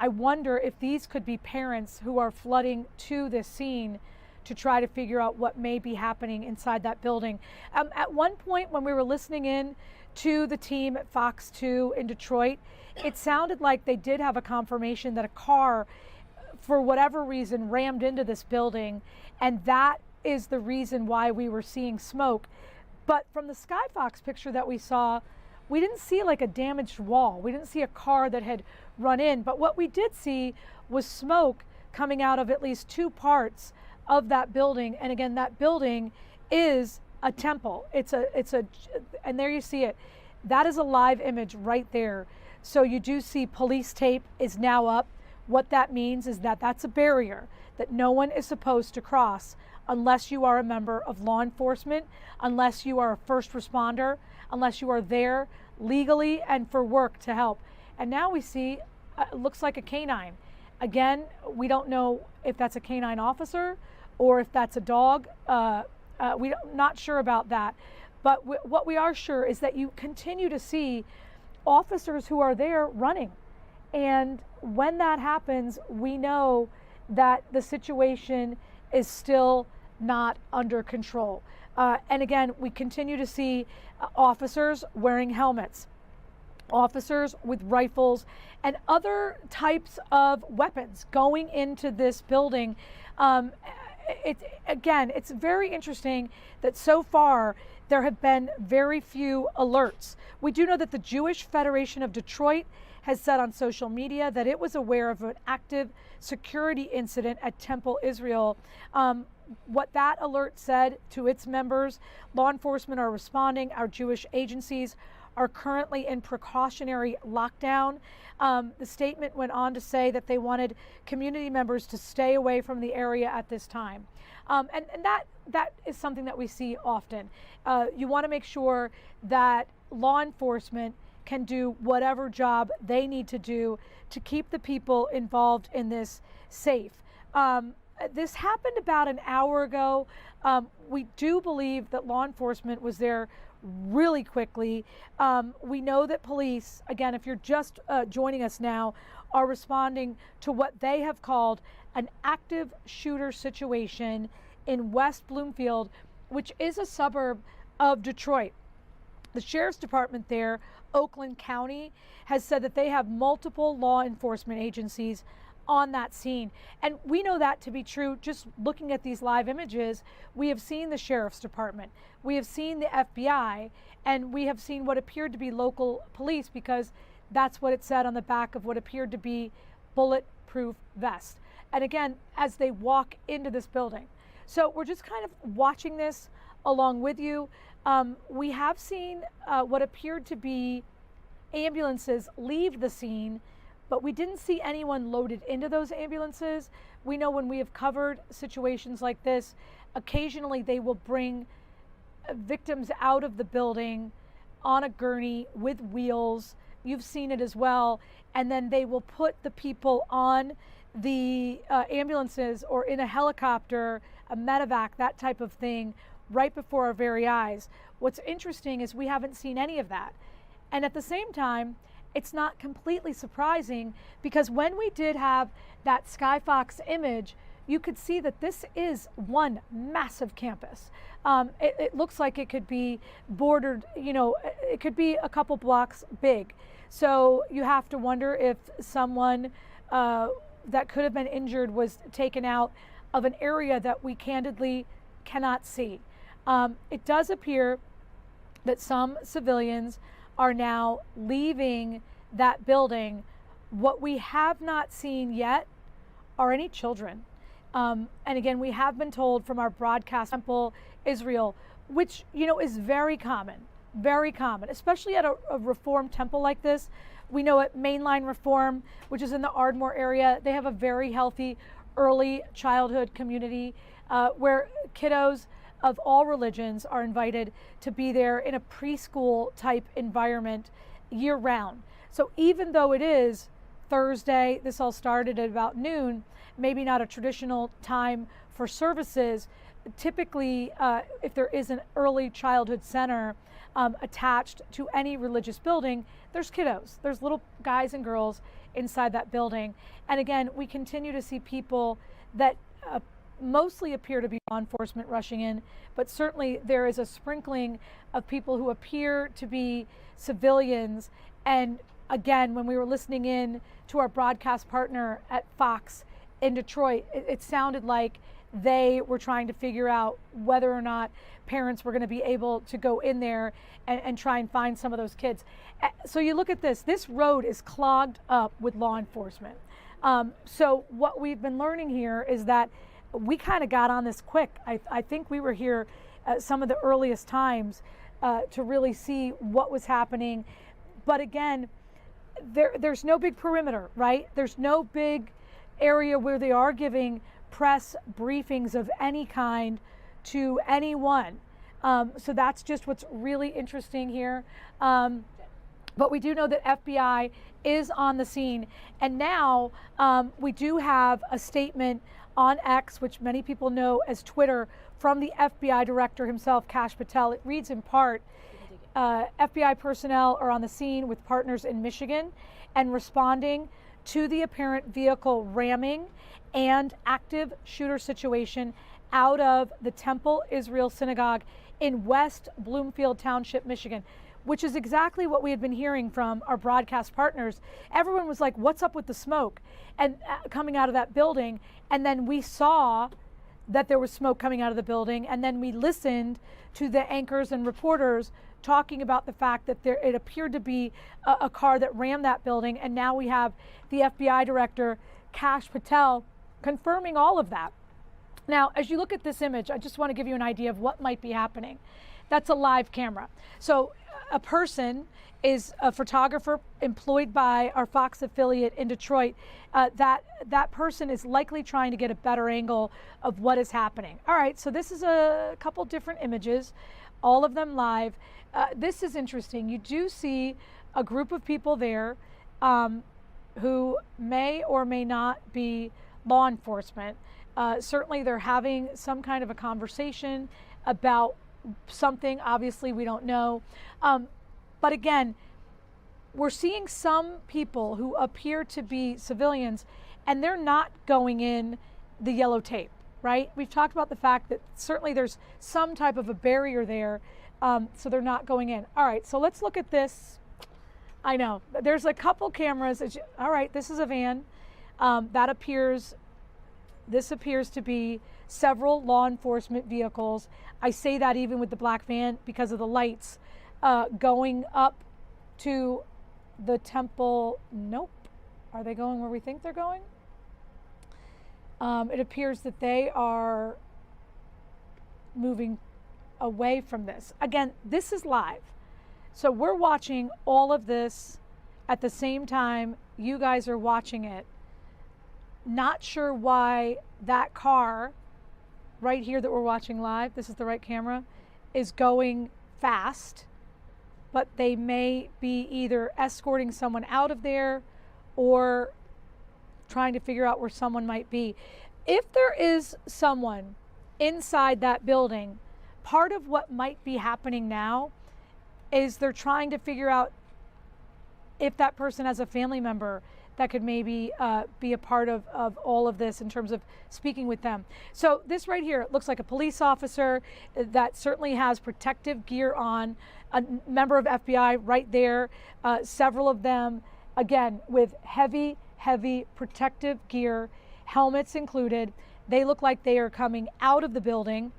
if these could be parents who are flooding to this scene to try to figure out what may be happening inside that building. At one point when we were listening in to the team at Fox 2 in Detroit, it sounded like they did have a confirmation that a car, for whatever reason, rammed into this building, and that is the reason why we were seeing smoke. But from the Skyfox picture that we saw, we didn't see like a damaged wall. We didn't see a car that had run in. But what we did see was smoke coming out of at least two parts of that building. And again, that building is a temple. And there you see it. That is a live image right there. So you do see police tape is now up. What that means is that that's a barrier that no one is supposed to cross unless you are a member of law enforcement, unless you are a first responder, unless you are there legally and for work to help. And now we see, it looks like a canine. Again, we don't know if that's a canine officer or if that's a dog. We're not sure about that. But what we are sure is that you continue to see officers who are there running. And when that happens, we know that the situation is still not under control. And again, we continue to see officers wearing helmets, officers with rifles and other types of weapons going into this building. It's very interesting that so far there have been very few alerts. We do know that the Jewish Federation of Detroit has said on social media that it was aware of an active security incident at Temple Israel. What that alert said to its members, law enforcement are responding. Our Jewish agencies are currently in precautionary lockdown. The statement went on to say that they wanted community members to stay away from the area at this time. And that is something that we see often. You want to make sure that law enforcement can do whatever job they need to do to keep the people involved in this safe. This happened about an hour ago. We do believe that law enforcement was there really quickly. We know that police, again, if you're just joining us now, are responding to what they have called an active shooter situation in West Bloomfield, which is a suburb of Detroit. The sheriff's department there, Oakland County, has said that they have multiple law enforcement agencies on that scene. And we know that to be true just looking at these live images. We have seen the sheriff's department, we have seen the FBI, and we have seen what appeared to be local police, because that's what it said on the back of what appeared to be bulletproof vests. And again, as they walk into this building. So we're just kind of watching this along with you. We have seen what appeared to be ambulances leave the scene, but we didn't see anyone loaded into those ambulances. We know when we have covered situations like this, occasionally they will bring victims out of the building on a gurney with wheels. You've seen it as well. And then they will put the people on the ambulances or in a helicopter, a medevac, that type of thing, right before our very eyes. What's interesting is we haven't seen any of that. And at the same time, it's not completely surprising, because when we did have that Skyfox image, you could see that this is one massive campus. It looks like it could be bordered, it could be a couple blocks big. So you have to wonder if someone that could have been injured was taken out of an area that we candidly cannot see. It does appear that some civilians are now leaving that building. What we have not seen yet are any children. And again, we have been told from our broadcast, Temple Israel, which, is very common, especially at a Reform temple like this. We know at Mainline Reform, which is in the Ardmore area, they have a very healthy early childhood community where kiddos of all religions are invited to be there in a preschool type environment year round. So even though it is Thursday, this all started at about noon, maybe not a traditional time for services. Typically, if there is an early childhood center attached to any religious building, there's kiddos, there's little guys and girls inside that building. And again, we continue to see people that mostly appear to be law enforcement rushing in, but certainly there is a sprinkling of people who appear to be civilians. And again, when we were listening in to our broadcast partner at Fox in Detroit, it sounded like they were trying to figure out whether or not parents were going to be able to go in there and try and find some of those kids. So you look at this road is clogged up with law enforcement. So what we've been learning here is that we kind of got on this quick. I think we were here some of the earliest times to really see what was happening. But again, there's no big perimeter, right? There's no big area where they are giving press briefings of any kind to anyone. So that's just what's really interesting here. But we do know that FBI is on the scene. And now we do have a statement on X, which many people know as Twitter, from the FBI director himself, Kash Patel. It reads in part, FBI personnel are on the scene with partners in Michigan and responding to the apparent vehicle ramming and active shooter situation out of the Temple Israel Synagogue in West Bloomfield Township, Michigan, which is exactly what we had been hearing from our broadcast partners. Everyone was like, what's up with the smoke? And coming out of that building. And then we saw that there was smoke coming out of the building. And then we listened to the anchors and reporters talking about the fact that it appeared to be a car that rammed that building. And now we have the FBI director, Kash Patel, confirming all of that. Now, as you look at this image, I just want to give you an idea of what might be happening. That's a live camera. So a person is a photographer employed by our Fox affiliate in Detroit. That person is likely trying to get a better angle of what is happening. All right, so this is a couple different images, all of them live. This is interesting. You do see a group of people there who may or may not be law enforcement. Certainly they're having some kind of a conversation about something. Obviously we don't know. But again, we're seeing some people who appear to be civilians and they're not going in the yellow tape, right? We've talked about the fact that certainly there's some type of a barrier there, so they're not going in. All right, so let's look at this. I know, there's a couple cameras. All right, this is a van. This appears to be several law enforcement vehicles. I say that even with the black van because of the lights going up to the temple. Nope. Are they going where we think they're going? It appears that they are moving away from this. Again, this is live. So we're watching all of this at the same time you guys are watching it. Not sure why that car right here that we're watching live, this is the right camera, is going fast, but they may be either escorting someone out of there or trying to figure out where someone might be. If there is someone inside that building, part of what might be happening now is they're trying to figure out if that person has a family member that could maybe be a part of all of this in terms of speaking with them. So this right here, it looks like a police officer that certainly has protective gear on, a member of FBI right there, several of them, again, with heavy protective gear, helmets included. They look like they are coming out of the building.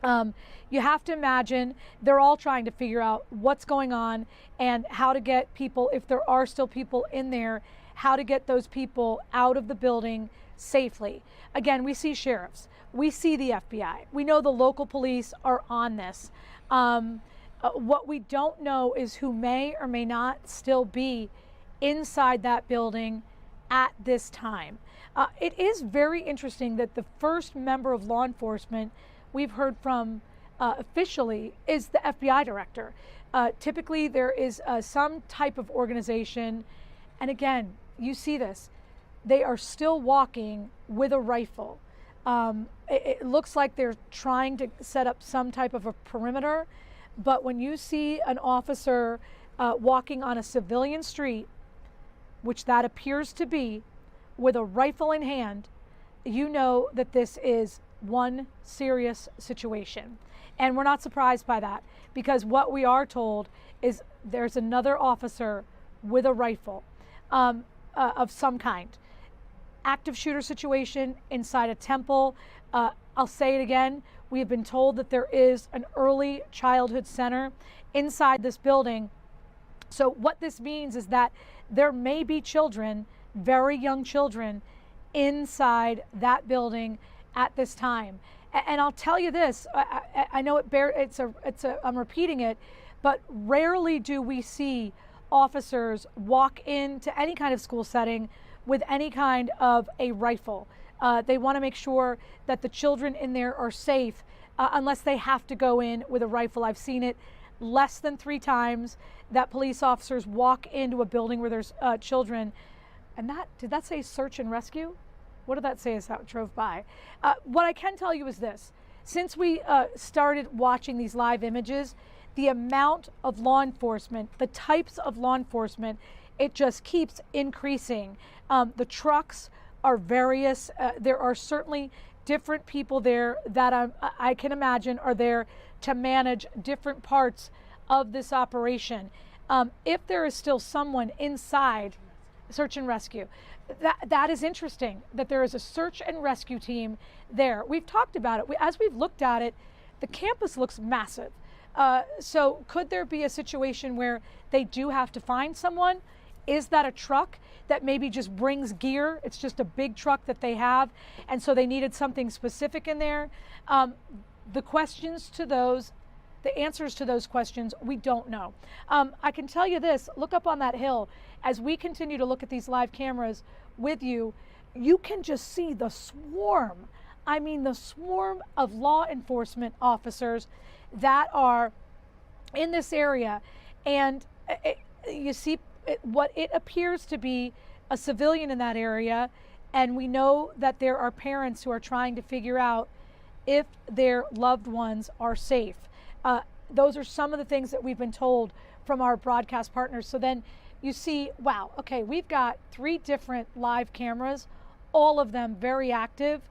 You have to imagine they're all trying to figure out what's going on and how to get people, if there are still people in there, how to get those people out of the building safely. Again, we see sheriffs, we see the FBI, we know the local police are on this. What we don't know is who may or may not still be inside that building at this time. It is very interesting that the first member of law enforcement we've heard from officially is the FBI director. Typically there is some type of organization, and again, you see this, they are still walking with a rifle. It looks like they're trying to set up some type of a perimeter, but when you see an officer walking on a civilian street, which that appears to be, with a rifle in hand, you know that this is one serious situation. And we're not surprised by that, because what we are told is there's another officer with a rifle of some kind. Active shooter situation inside a temple. I'll say it again, we have been told that there is an early childhood center inside this building. So what this means is that there may be children, very young children, inside that building at this time. And I'll tell you this, I know I'm repeating it, but rarely do we see officers walk into any kind of school setting with any kind of a rifle. They want to make sure that the children in there are safe unless they have to go in with a rifle. I've seen it less than 3 times that police officers walk into a building where there's children. And did that say search and rescue? What did that say as I drove by? What I can tell you is this. Since we started watching these live images, the amount of law enforcement, the types of law enforcement, it just keeps increasing. The trucks are various. There are certainly different people there that I can imagine are there to manage different parts of this operation. If there is still someone inside search and rescue, that is interesting that there is a search and rescue team there. We've talked about it. As we've looked at it, the campus looks massive. So could there be a situation where they do have to find someone? Is that a truck that maybe just brings gear? It's just a big truck that they have, and so they needed something specific in there. The answers to those questions, we don't know. I can tell you this, look up on that hill. As we continue to look at these live cameras with you, you can just see the swarm. I mean, the swarm of law enforcement officers that are in this area. And you see what it appears to be a civilian in that area. And we know that there are parents who are trying to figure out if their loved ones are safe. Those are some of the things that we've been told from our broadcast partners. So then you see, wow, okay, we've got 3 different live cameras, all of them very active.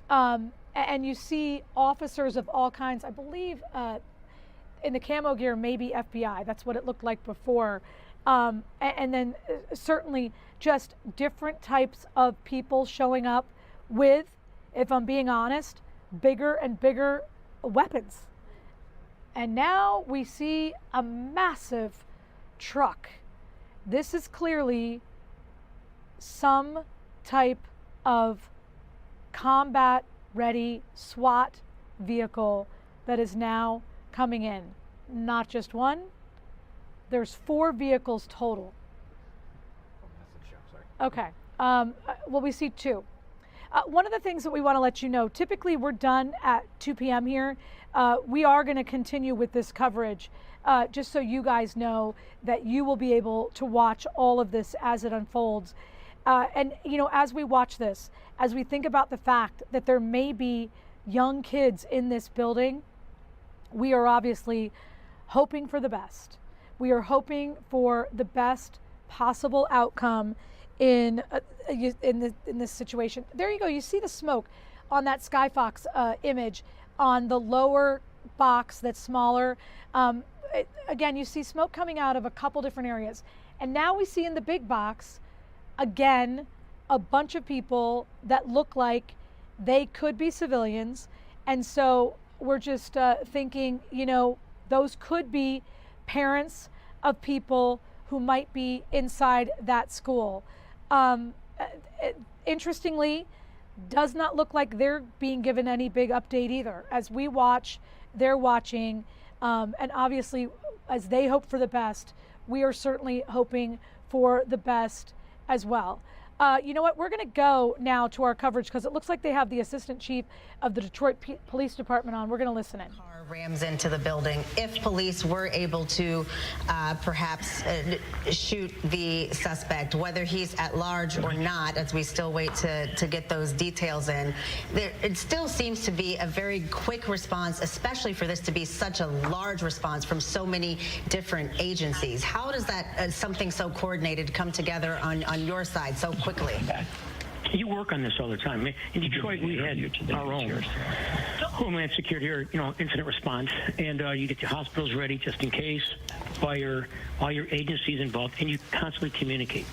And you see officers of all kinds, I believe in the camo gear, maybe FBI. That's what it looked like before. And then certainly just different types of people showing up with, if I'm being honest, bigger and bigger weapons. And now we see a massive truck. This is clearly some type of combat-ready SWAT vehicle that is now coming in. Not just one, there's 4 vehicles total. Okay, well, we see 2. One of the things that we want to let you know, typically we're done at 2 p.m. here. We are going to continue with this coverage, just so you guys know that you will be able to watch all of this as it unfolds. And, you know, as we watch this, as we think about the fact that there may be young kids in this building, we are obviously hoping for the best. We are hoping for the best possible outcome in this situation. There you go. You see the smoke on that Skyfox image on the lower box that's smaller. Again, you see smoke coming out of a couple different areas. And now we see in the big box, again, a bunch of people that look like they could be civilians. And so we're just thinking, you know, those could be parents of people who might be inside that school. Interestingly, does not look like they're being given any big update either. As we watch, they're watching, and obviously, as they hope for the best, we are certainly hoping for the best as well. You know what? We're going to go now to our coverage because it looks like they have the assistant chief of the Detroit Police Department on. We're going to listen in. Rams into the building. If police were able to perhaps shoot the suspect, whether he's at large or not, as we still wait to get those details in, it still seems to be a very quick response, especially for this to be such a large response from so many different agencies. How does that something so coordinated come together on your side so quickly? You work on this all the time. In Detroit, we had our own Homeland Security, or incident response, and you get the hospitals ready just in case, fire, all your agencies involved, and you constantly communicate.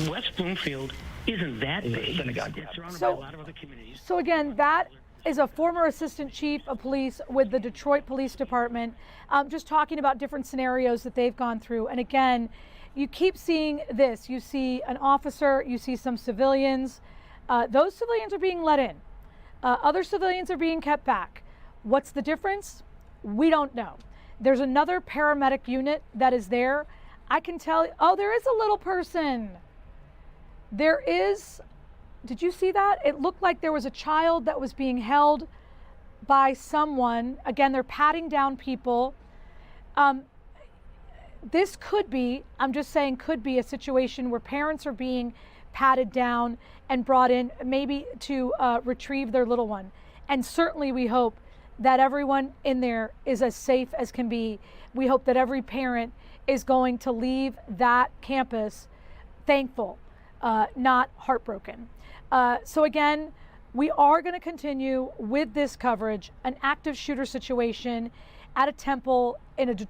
West Bloomfield isn't that big. It's surrounded by a lot of other communities. So again, that is a former assistant chief of police with the Detroit Police Department, just talking about different scenarios that they've gone through. And again, you keep seeing this. You see an officer, you see some civilians. Those civilians are being let in. Other civilians are being kept back. What's the difference? We don't know. There's another paramedic unit that is there. I can tell you, oh, there is a little person. There is, did you see that? It looked like there was a child that was being held by someone. Again, they're patting down people. This could be, I'm just saying, could be a situation where parents are being patted down and brought in maybe to retrieve their little one. And certainly we hope that everyone in there is as safe as can be. We hope that every parent is going to leave that campus thankful, not heartbroken. So again, we are going to continue with this coverage, an active shooter situation at a temple in a Detroit